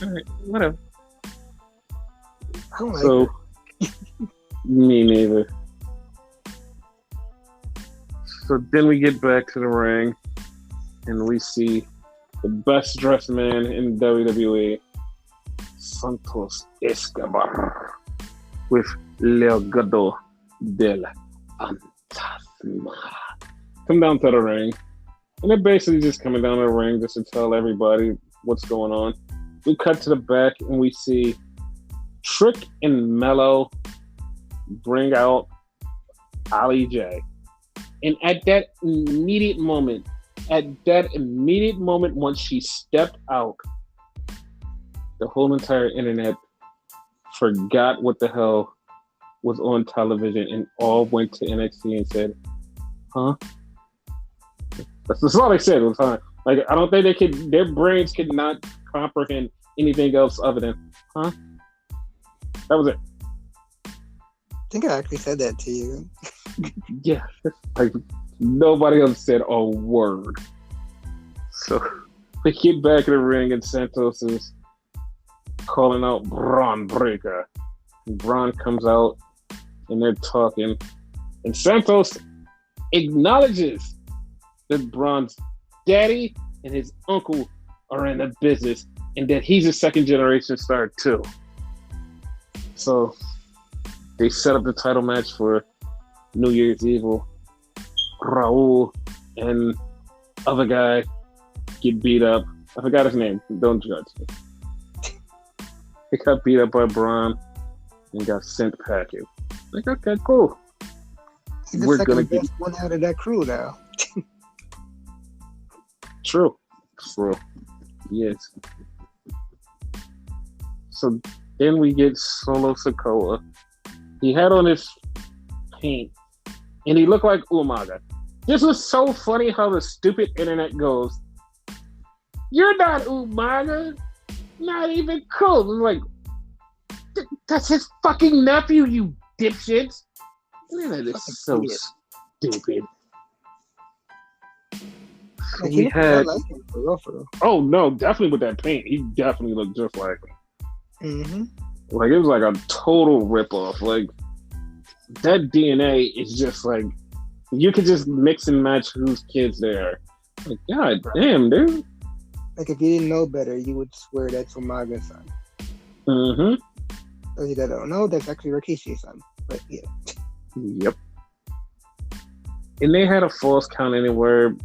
Alright, whatever.
I don't like
so, me neither. So then we get back to the ring, and we see the best dressed man in WWE, Santos Escobar, with Legado del Fantasma. Come down to the ring. And they're basically just coming down to the ring just to tell everybody what's going on. We cut to the back and we see Trick and Mello bring out Ali J. And at that immediate moment, once she stepped out, the whole entire internet forgot what the hell was on television and all went to NXT and said, huh? That's all they said. It was fine. Like, I don't think their brains could not comprehend anything else other than, huh? That was it.
I think I actually said that to you.
Yeah. Like, nobody else said a word. So, we get back in the ring and Santos is calling out Bron Breakker. And Bron comes out and they're talking. And Santos acknowledges that Bron's daddy and his uncle are in the business and that he's a second generation star too. So they set up the title match for New Year's Evil. Raul and other guy get beat up. I forgot his name. Don't judge me. He got beat up by Bron and got sent packing. Like, okay, cool.
He's the second best one out of that crew now.
True. Yes. So then we get Solo Sikoa. He had on his paint, and he looked like Umaga. This was so funny how the stupid internet goes, you're not Umaga. Not even cool. I'm like, that's his fucking nephew, you dipshits. Internet is so stupid.
Like, he had like him, for real.
Oh no, definitely with that paint, he definitely looked just like him.
Mm-hmm.
Like, it was like a total ripoff. Like, that DNA is just like, you could just mix and match whose kids they are. Like, god damn, dude.
Like, if you didn't know better, you would swear that's Umaga's son.
Mm-hmm.
Those that don't know, that's actually Rikishi's son. But yeah.
Yep. And they had a false count anywhere.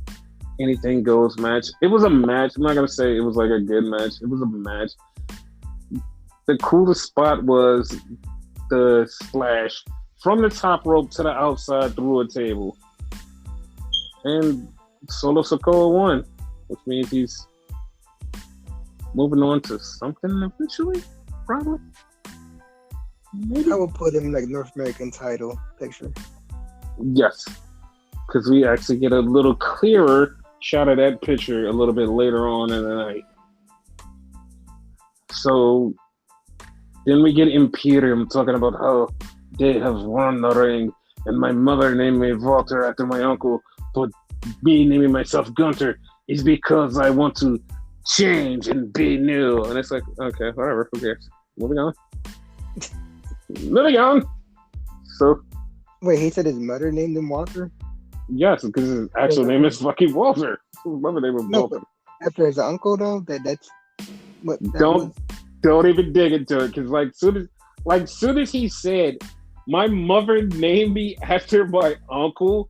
Anything goes match. It was a match. I'm not gonna say it was like a good match. It was a match. The coolest spot was the splash from the top rope to the outside through a table. And Solo Sikoa won, which means he's moving on to something eventually, probably. Maybe.
I would put him like North American title picture.
Yes, because we actually get a little clearer shot of that picture a little bit later on in the night. So then we get Imperium talking about how they have won the ring, and my mother named me Walter after my uncle, but me naming myself Gunter is because I want to change and be new. And it's like, okay, whatever, who cares? Moving on. Moving on. So
wait, he said his mother named him Walter?
Yes, because his actual name is fucking Walter. His mother name was Walter.
After his uncle, though, that's what.
Don't even dig into it, because soon as he said, "My mother named me after my uncle,"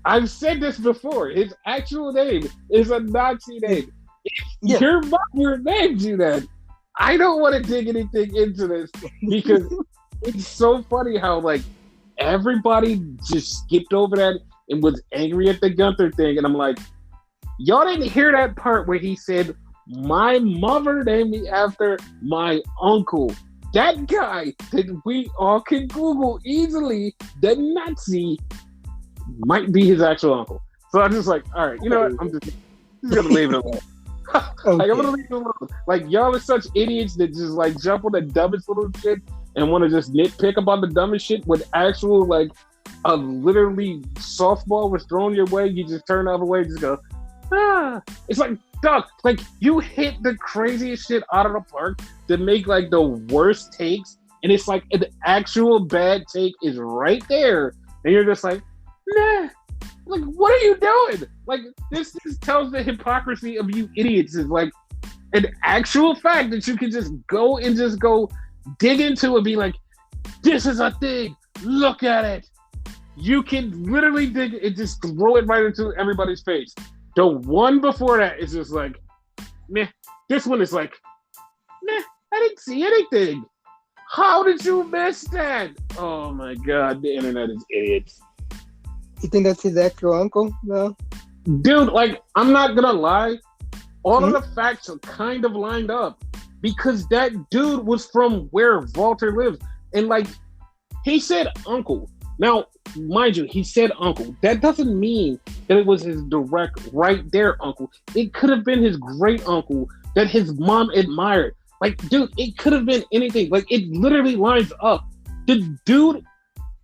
I've said this before. His actual name is a Nazi name. If your mother named you that, I don't want to dig anything into this because it's so funny how like everybody just skipped over that and was angry at the Gunther thing, and I'm like, y'all didn't hear that part where he said, "My mother named me after my uncle." That guy that we all can Google easily, the Nazi, might be his actual uncle. So I'm just like, all right, you know what? I'm just gonna leave it alone. Like, I'm gonna leave it alone. Like, y'all are such idiots that just like jump on the dumbest little shit and want to just nitpick about the dumbest shit when actual like a literally softball was thrown your way. You just turn the other way and just go, ah. It's like, dog, like you hit the craziest shit out of the park to make like the worst takes, and it's like an actual bad take is right there, and you're just like, nah. Like, what are you doing? Like, this tells the hypocrisy of you idiots. Is like an actual fact that you can just go dig into and be like, this is a thing. Look at it. You can literally dig it and just throw it right into everybody's face. The one before that is just like, meh. This one is like, meh, I didn't see anything. How did you miss that? Oh my God, the internet is idiots.
You think that's his actual uncle? No.
Dude, like, I'm not gonna lie. All of the facts are kind of lined up because that dude was from where Walter lives. And like, he said uncle. Now, mind you, he said uncle. That doesn't mean that it was his direct right there uncle. It could have been his great uncle that his mom admired. Like, dude, it could have been anything. Like, it literally lines up.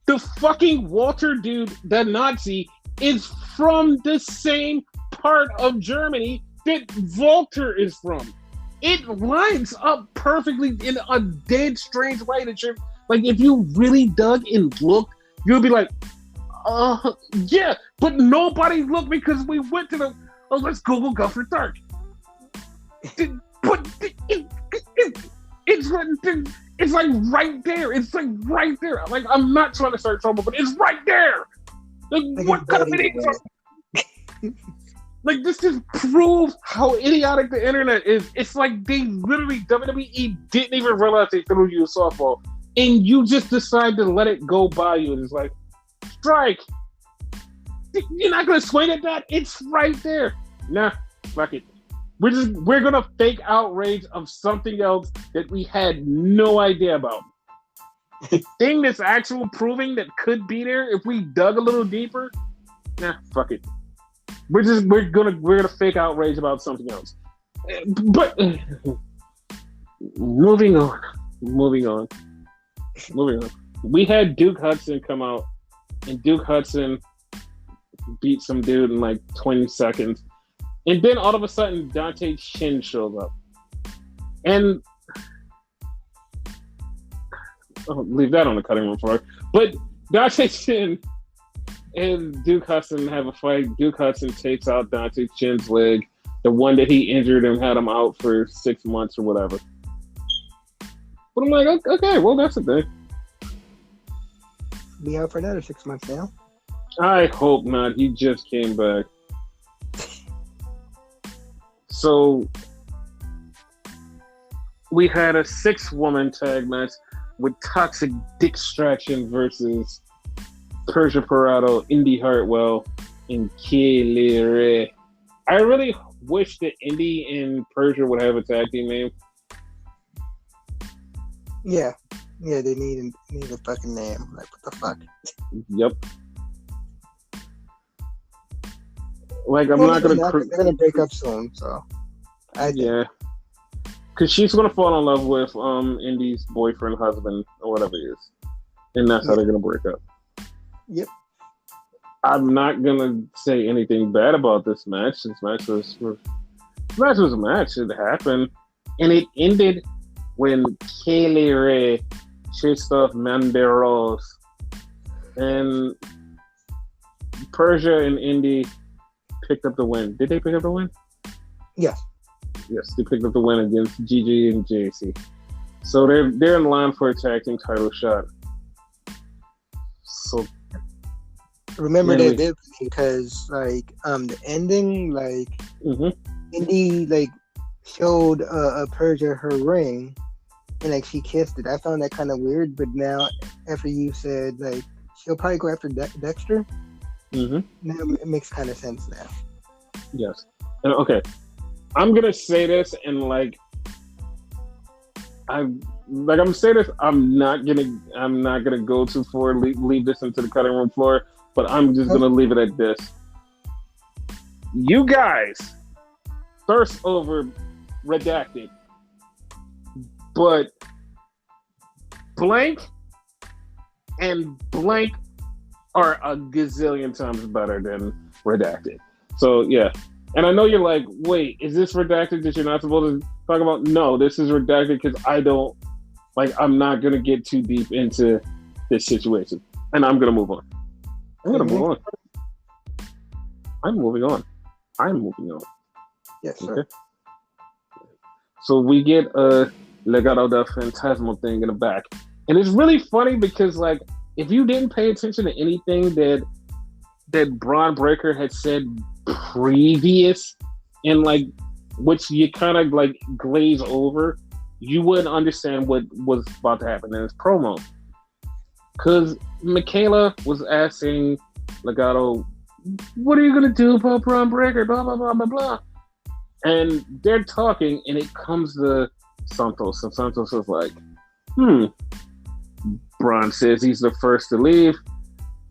The fucking Walter dude, the Nazi, is from the same part of Germany that Walter is from. It lines up perfectly in a dead strange way that you're like, if you really dug and looked, you'll be like, yeah, but nobody looked because we went to let's Google Gunther Dark. But it's like right there. It's like right there. Like, I'm not trying to start trouble, but it's right there. Like what kind of idiots are... Like, this just proves how idiotic the internet is. It's like they literally, WWE didn't even realize they threw you a softball, and you just decide to let it go by you. And it's like, strike. You're not gonna swing at that. It's right there. Nah, fuck it. We're gonna fake outrage of something else that we had no idea about. The thing that's actual proving that could be there if we dug a little deeper. Nah, fuck it. We're gonna fake outrage about something else. But moving on. We had Duke Hudson come out, and Duke Hudson beat some dude in like 20 seconds. And then all of a sudden, Dante Shin shows up. And I'll leave that on the cutting room floor. But Dante Shin and Duke Hudson have a fight. Duke Hudson takes out Dante Shin's leg, the one that he injured and had him out for 6 months or whatever. But I'm like, okay, well, that's the thing.
Be out for another 6 months now.
I hope not. He just came back. So we had a 6-woman tag match with Toxic Dickstraction versus Persia Parado, Indy Hartwell, and Kaylee Ray. I really wish that Indy and Persia would have a tag team name.
Yeah, they need a fucking name. Like, what the fuck?
Yep. Like, I'm not gonna.
They're gonna break up soon, so.
Yeah. Because she's gonna fall in love with Indy's boyfriend, husband, or whatever it is, and that's how they're gonna break up.
Yep.
I'm not gonna say anything bad about this match. This match was a match. It happened, and it ended when Kaylee Ray chased off Manderos, and Persia and Indy picked up the win. Did they pick up the win?
Yes.
Yes, they picked up the win against Gigi and JC. So they're in line for a tag team title shot. So
remember they did because like the ending like Indy like showed Persia her ring and like she kissed it. I found that kind of weird, but now after you said like she'll probably go after Dexter, now it makes kind of sense now.
Yes. And okay, I'm gonna say this and like I'm gonna say this. I'm not gonna go too far. Leave this into the cutting room floor. But I'm just gonna leave it at this. You guys thirst over Redacted, but Blank and Blank are a gazillion times better than Redacted. So yeah. And I know you're like, wait, is this Redacted that you're not supposed to talk about? No, this is Redacted because I'm not going to get too deep into this situation. And I'm going to move on. I'm moving on.
Yes, sir. Okay.
So we get a Legado del Fantasma thing in the back. And it's really funny because, like, if you didn't pay attention to anything that Bron Breakker had said previous and like which you kind of like glaze over, you wouldn't understand what was about to happen in this promo. Because Michaela was asking Legado, what are you going to do about Bron Breakker? Blah, blah, blah, blah, blah. And they're talking, and it comes to Santos. And Santos is like, Bron says he's the first to leave.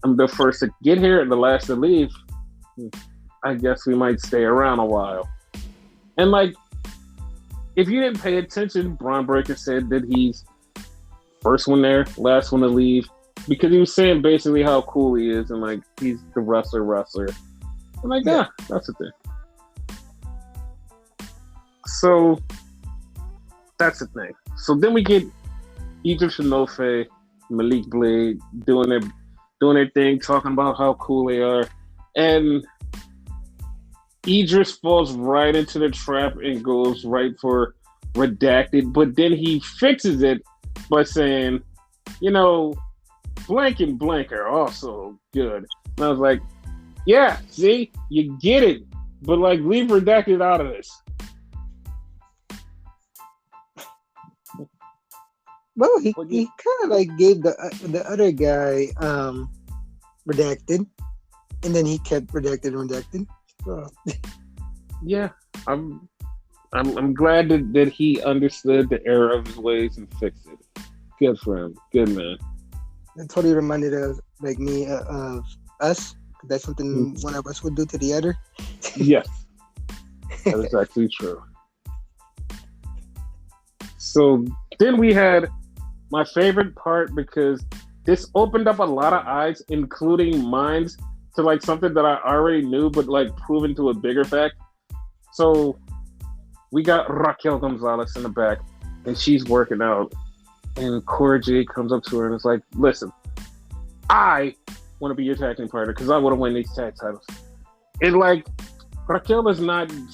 I'm the first to get here and the last to leave. I guess we might stay around a while. And like, if you didn't pay attention, Bron Breakker said that he's first one there, last one to leave, because he was saying basically how cool he is and like he's the wrestler. I'm like, yeah, that's the thing. So that's the thing. So then we get Egypt Shinofe, Malik Blade doing their thing, talking about how cool they are, and Idris falls right into the trap and goes right for Redacted, but then he fixes it by saying, Blank and Blank are also good. And I was like, yeah, see, you get it, but like leave Redacted out of this.
Well, he kind of like gave the other guy Redacted, and then he kept Redacted. So.
Yeah, I'm glad that he understood the error of his ways and fixed it. Good for him. Good man.
It totally reminded us, like me, of us. That's something one of us would do to the other.
Yes, that is actually true. So then we had my favorite part, because this opened up a lot of eyes, including mine, to like something that I already knew, but like proven to a bigger fact. So we got Raquel Gonzalez in the back, and she's working out. And Cora J comes up to her and is like, listen, I want to be your tag team partner because I want to win these tag titles. And like, Raquel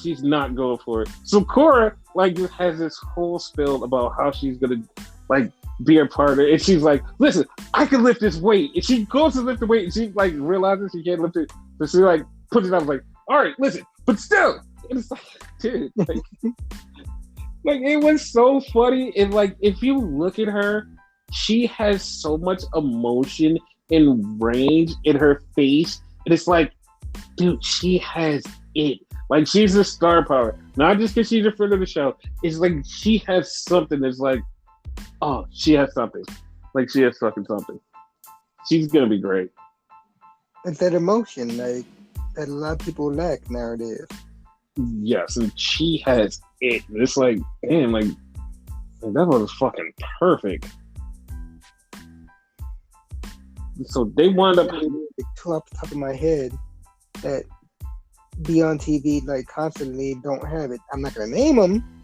she's not going for it. So Cora like just has this whole spiel about how she's going to like be a partner. And she's like, listen, I can lift this weight. And she goes to lift the weight and she like realizes she can't lift it. So she like puts it up like, all right, listen, but still. And it's like, dude, like it was so funny. And like, if you look at her, she has so much emotion and range in her face. And it's like, dude, she has it. Like, she's a star power. Not just because she's a friend of the show. It's like she has something that's like, oh, she has something. Like, she has fucking something. She's going to be great.
It's that emotion, like, that a lot of people lack nowadays.
Yes, and she has it. It's like, damn, like that was fucking perfect. So they wound up
two off the top of my head that be on TV like constantly don't have it. I'm not gonna name them.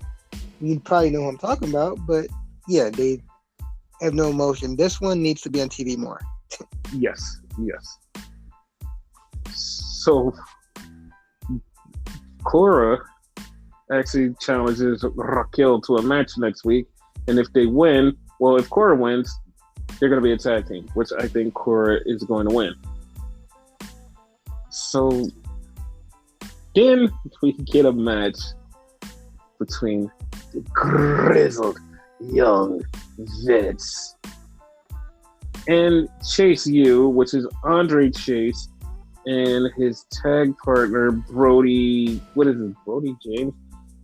You probably know who I'm talking about, but yeah, they have no emotion. This one needs to be on TV more.
Yes. So Cora actually challenges Raquel to a match next week, and if they win, well, if Cora wins, they're going to be a tag team, which I think Cora is going to win. So then we get a match between the grizzled young vets and Chase U, which is Andre Chase, and his tag partner Brody. What is it? Brody James?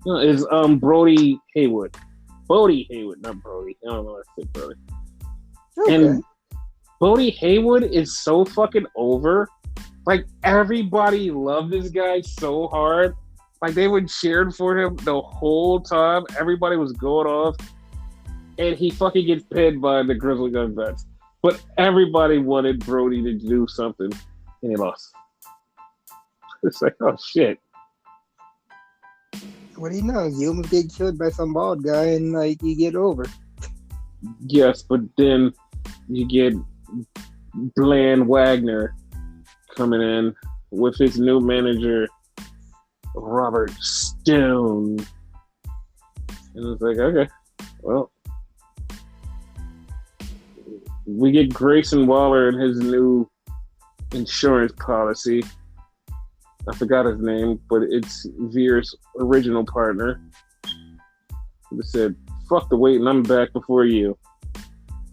No, it's Brody Haywood. Bodie Haywood, not Brody. I don't know if I said Brody. Okay. And Bodie Haywood is so fucking over. Like, everybody loved this guy so hard. Like, they would cheer for him the whole time. Everybody was going off. And he fucking gets pinned by the Grizzly Gun Vets. But everybody wanted Brody to do something. And he lost. It's like, oh, shit.
What do you know? You almost get killed by some bald guy and, like, you get over.
Yes, but then you get Bland Wagner coming in with his new manager, Robert Stone. And it's like, okay, well, we get Grayson Waller and his new insurance policy. I forgot his name, but it's Veer's original partner. He said, fuck the wait, and I'm back before you.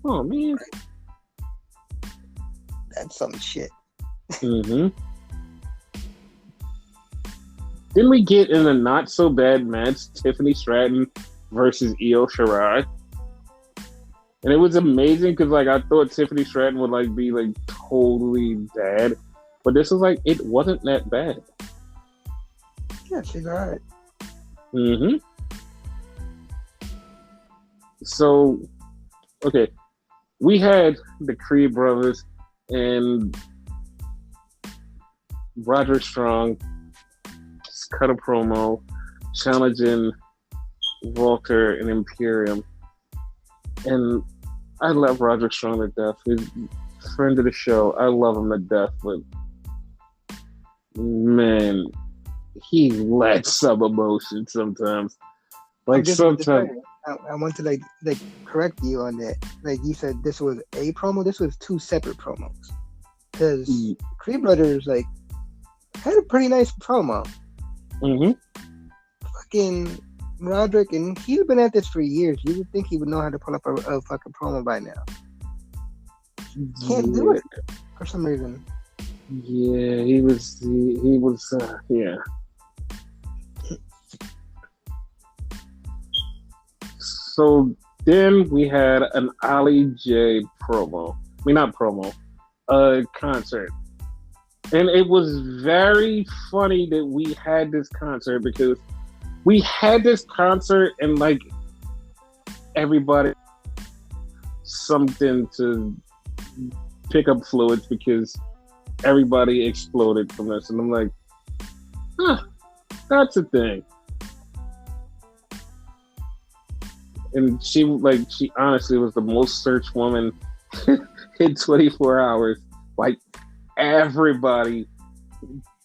Oh, man.
That's some shit.
Mm-hmm. Didn't we get in a not so bad match, Tiffany Stratton versus Io Shirai? And it was amazing because, like, I thought Tiffany Stratton would, like, be, like, totally bad. But this was, like, it wasn't that bad.
Yeah, she's alright.
Mm-hmm. So, okay. We had the Creed brothers and Roderick Strong cut a promo challenging Walter and Imperium. And I love Roderick Strong to death. He's a friend of the show. I love him to death, but man, he lacks some emotion sometimes. Like sometimes
I want to like correct you on that. Like you said, this was a promo. This was two separate promos. Because Creed Brothers like had a pretty nice promo.
Mm-hmm.
Fucking Roderick, and he's been at this for years. You would think he would know how to pull up a fucking promo by now. Can't do it for some reason.
Yeah, he was. Yeah. So then we had an Ali J promo. I mean, not promo, concert. And it was very funny that we had this concert because we had this concert and, like, everybody something to pick up fluids because everybody exploded from this. And I'm like, that's a thing. And she honestly was the most searched woman in 24 hours. Like, everybody,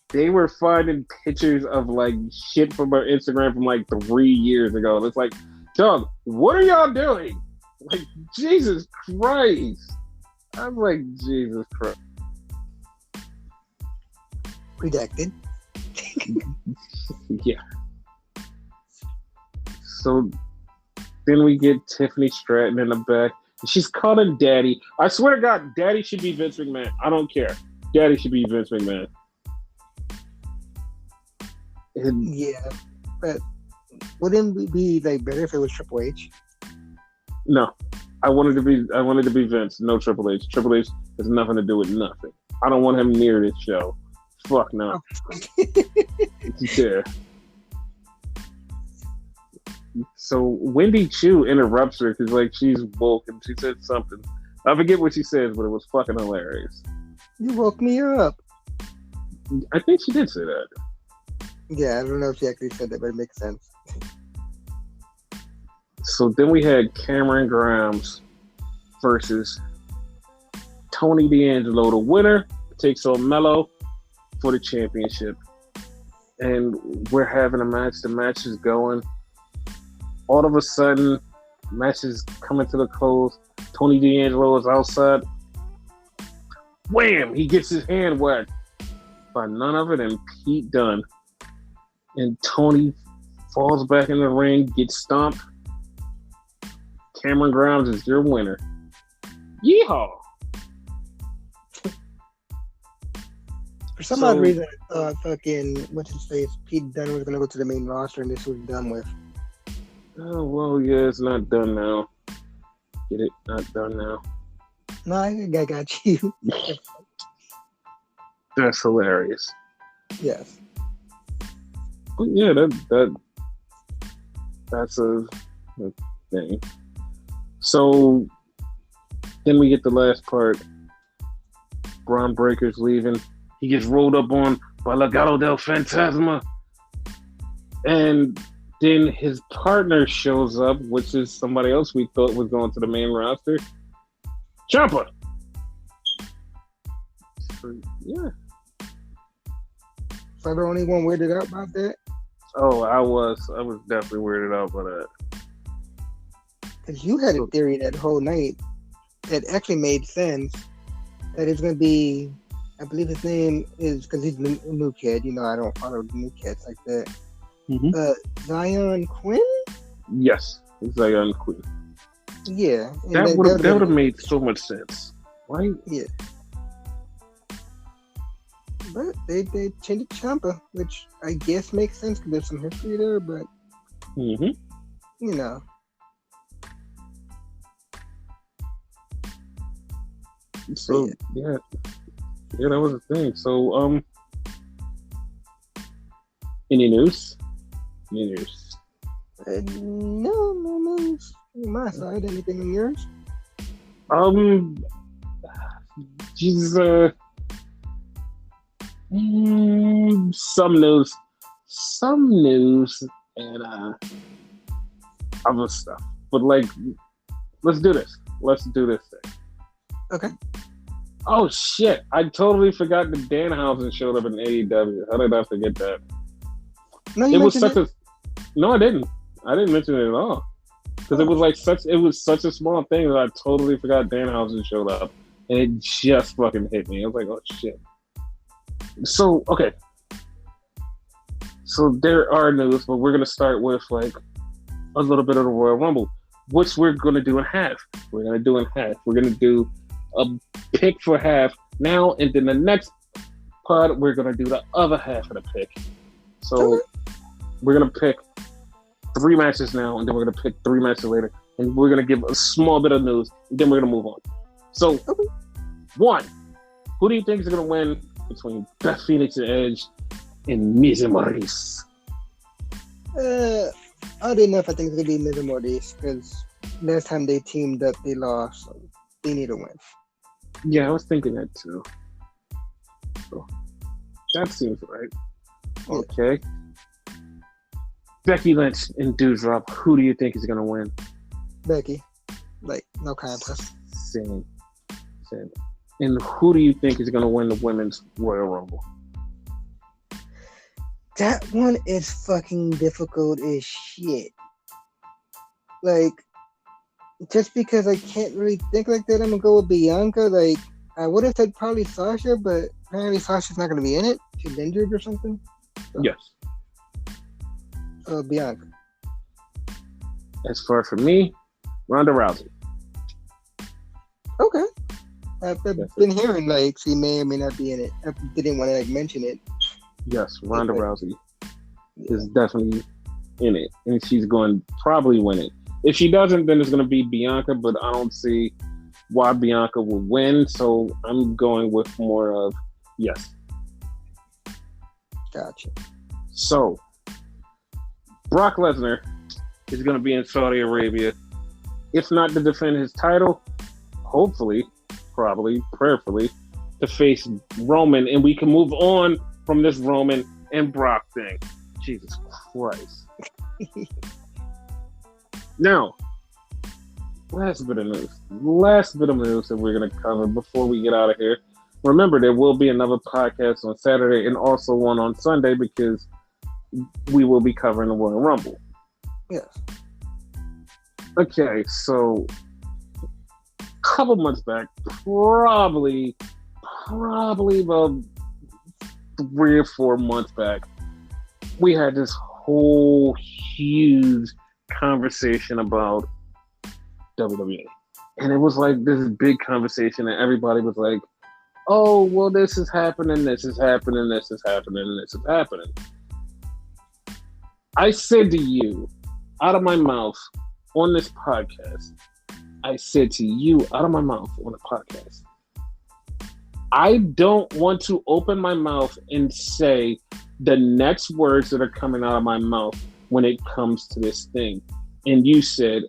they were finding pictures of, like, shit from our Instagram from, like, 3 years ago. And it's like, dog, what are y'all doing? Like, Jesus Christ. I'm like, Jesus Christ.
Redacted.
Yeah. So then we get Tiffany Stratton in the back. She's calling Daddy. I swear to God, Daddy should be Vince McMahon. I don't care. Daddy should be Vince McMahon. And
yeah, but wouldn't it be like better if it was Triple H?
No, I wanted to be Vince. No Triple H. Triple H has nothing to do with nothing. I don't want him near this show. Fuck no. Yeah. So Wendy Chu interrupts her because, like, she's woke and she said something. I forget what she says, but it was fucking hilarious.
You woke me up.
I think she did say that.
Yeah, I don't know if she actually said that, but it makes sense.
So then we had Cameron Grimes versus Tony D'Angelo. The winner takes on Mello for the championship. And we're having a match. The match is going. All of a sudden, match is coming to the close. Tony D'Angelo is outside. Wham! He gets his hand whacked by none other than Pete Dunne. And Tony falls back in the ring, gets stomped. Cameron Grimes is your winner. Yeehaw!
For some odd reason, I thought fucking what's his face, Pete Dunne was gonna go to the main roster and this was done with.
Oh well, yeah, it's not done now. Get it? Not done now.
No, I got you.
That's hilarious.
Yes.
But yeah, that's a thing. So then we get the last part. Bron Breaker's leaving. He gets rolled up on by Legado del Fantasma. And then his partner shows up, which is somebody else we thought was going to the main roster. Ciampa. Yeah.
So the only one weirded out about that?
Oh, I was definitely weirded out by that.
Because you had a theory that whole night that actually made sense. That it's going to be, I believe his name is, because he's a new kid. You know, I don't follow new kids like that.
Mm-hmm.
Zion Quinn?
Yes, Zion Quinn.
Yeah.
That would have made so much sense, right?
Yeah. But they changed to Ciampa, which I guess makes sense because there's some history there, but
you
know.
So yeah, that was the thing. So any news?
No news on my side. Anything on yours?
Jesus. Some news, and other stuff. But like, let's do this thing.
Okay.
Oh shit! I totally forgot that Danhausen showed up in AEW. How did I forget that?
No, you mentioned it.
No, I didn't. I didn't mention it at all because it was such a small thing that I totally forgot Danhausen showed up, and it just fucking hit me. I was like, oh shit. So, okay. So there are news, but we're going to start with like a little bit of the Royal Rumble, which we're going to do in half. We're going to do a pick for half now, and then the next pod, we're going to do the other half of the pick. So we're going to pick 3 matches now, and then we're going to pick 3 matches later, and we're going to give a small bit of news, and then we're going to move on. So, 1, who do you think is going to win between Beth Phoenix and Edge and Miz and Maurice?
Oddly enough, I think it's going to be Miz and Maurice because last time they teamed up, they lost. So they need a win.
Yeah, I was thinking that too. So that seems right.
Yeah.
Okay. Becky Lynch and Doudrop, who do you think is going to win?
Becky. Like, no contest.
Same. And who do you think is going to win the Women's Royal Rumble?
That one is fucking difficult as shit. Like, just because I can't really think like that, I'm going to go with Bianca. Like, I would have said probably Sasha, but apparently Sasha's not going to be in it. She's injured or something. So,
yes.
Bianca.
As far for me, Ronda Rousey.
Okay. I've been hearing like she may or may not be in it. I didn't want to like mention it.
Yes, Ronda Rousey is definitely in it, and she's going to probably win it. If she doesn't, then it's going to be Bianca, but I don't see why Bianca will win, so I'm going with more of yes.
Gotcha.
So, Brock Lesnar is going to be in Saudi Arabia, if not to defend his title, hopefully, probably, prayerfully, to face Roman, and we can move on from this Roman and Brock thing. Jesus Christ. Now, last bit of news that we're going to cover before we get out of here. remember, there will be another podcast on Saturday and also one on Sunday because we will be covering the Royal Rumble.
Yes.
Okay, so a couple months back, probably about 3 or 4 months back, we had this whole huge conversation about WWE. And it was like this big conversation, and everybody was like, oh, well, this is happening, this is happening, this is happening, this is happening. I said to you, out of my mouth on this podcast, I said to you, out of my mouth on the podcast, I don't want to open my mouth and say the next words that are coming out of my mouth when it comes to this thing. And you said,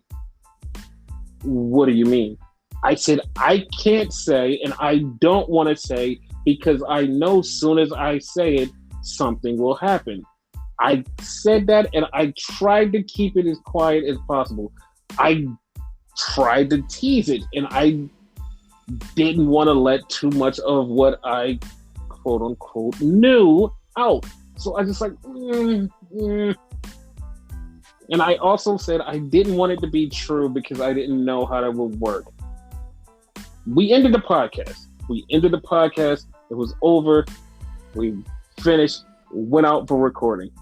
what do you mean? I said, I can't say, and I don't want to say, because I know as soon as I say it, something will happen. I said that, and I tried to keep it as quiet as possible. I tried to tease it, and I didn't want to let too much of what I, quote unquote, knew out. So I just like, And I also said I didn't want it to be true because I didn't know how that would work. We ended the podcast. It was over. We finished, went out for recording.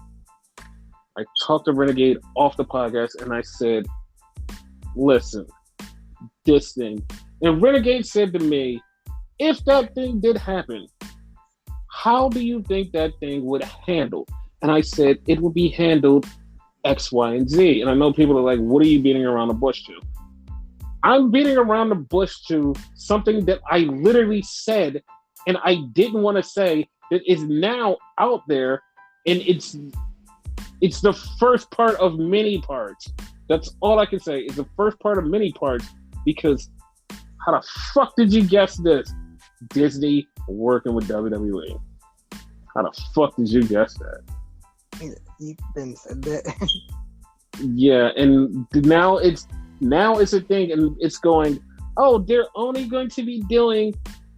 I talked to Renegade off the podcast and I said, listen, this thing. And Renegade said to me, if that thing did happen, how do you think that thing would handle? And I said, it would be handled X, Y, and Z. And I know people are like, what are you beating around the bush to? I'm beating around the bush to something that I literally said and I didn't want to say that is now out there, and it's the first part of many parts. That's all I can say. It's the first part of many parts, because how the fuck did you guess this? Disney working with WWE. How the fuck did you guess that?
You've been said that.
Yeah, and now it's a thing, and it's going, oh, they're only going to be doing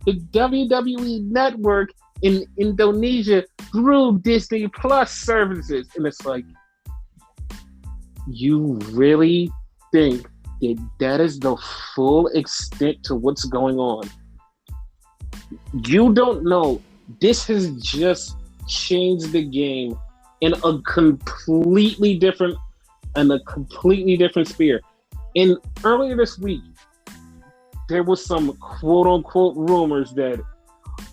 the WWE network in Indonesia through Disney Plus services. And it's like, you really think that is the full extent to what's going on? You don't know. This has just changed the game in a completely different sphere. And earlier this week, there was some quote-unquote rumors that,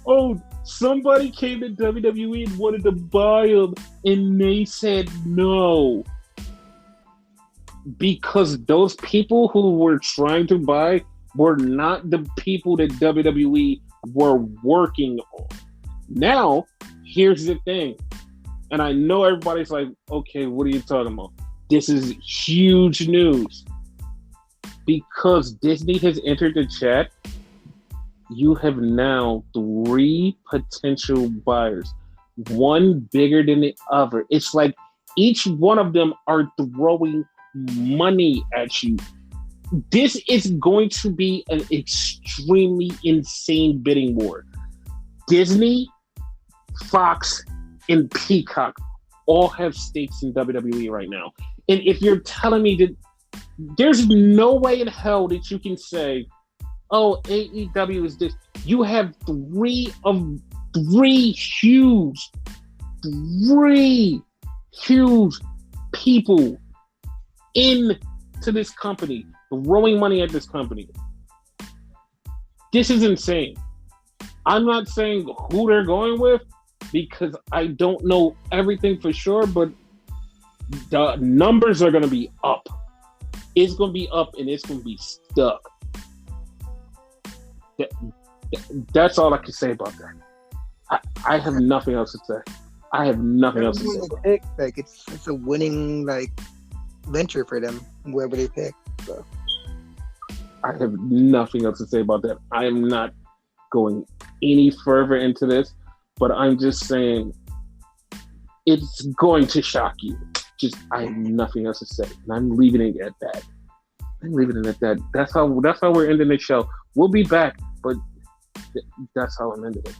oh, somebody came to WWE and wanted to buy them, and they said no. Because those people who were trying to buy were not the people that WWE were working on. Now, here's the thing. And I know everybody's like, okay, what are you talking about? This is huge news. Because Disney has entered the chat, you have now 3 potential buyers, one bigger than the other. It's like each one of them are throwing money at you. This is going to be an extremely insane bidding war. Disney, Fox, and Peacock all have stakes in WWE right now. And if you're telling me that there's no way in hell that you can say, oh, AEW is this. You have 3 huge people into this company, throwing money at this company. This is insane. I'm not saying who they're going with because I don't know everything for sure, but the numbers are going to be up. It's going to be up and it's going to be stuck. That's all I can say about that. I have nothing else to say. I have nothing else to say.
Pick, like it's a winning venture for them, whoever they pick. So.
I have nothing else to say about that. I am not going any further into this, but I'm just saying it's going to shock you. I have nothing else to say, and I'm leaving it at that. That's how we're ending the show. We'll be back, but that's how I'm into it.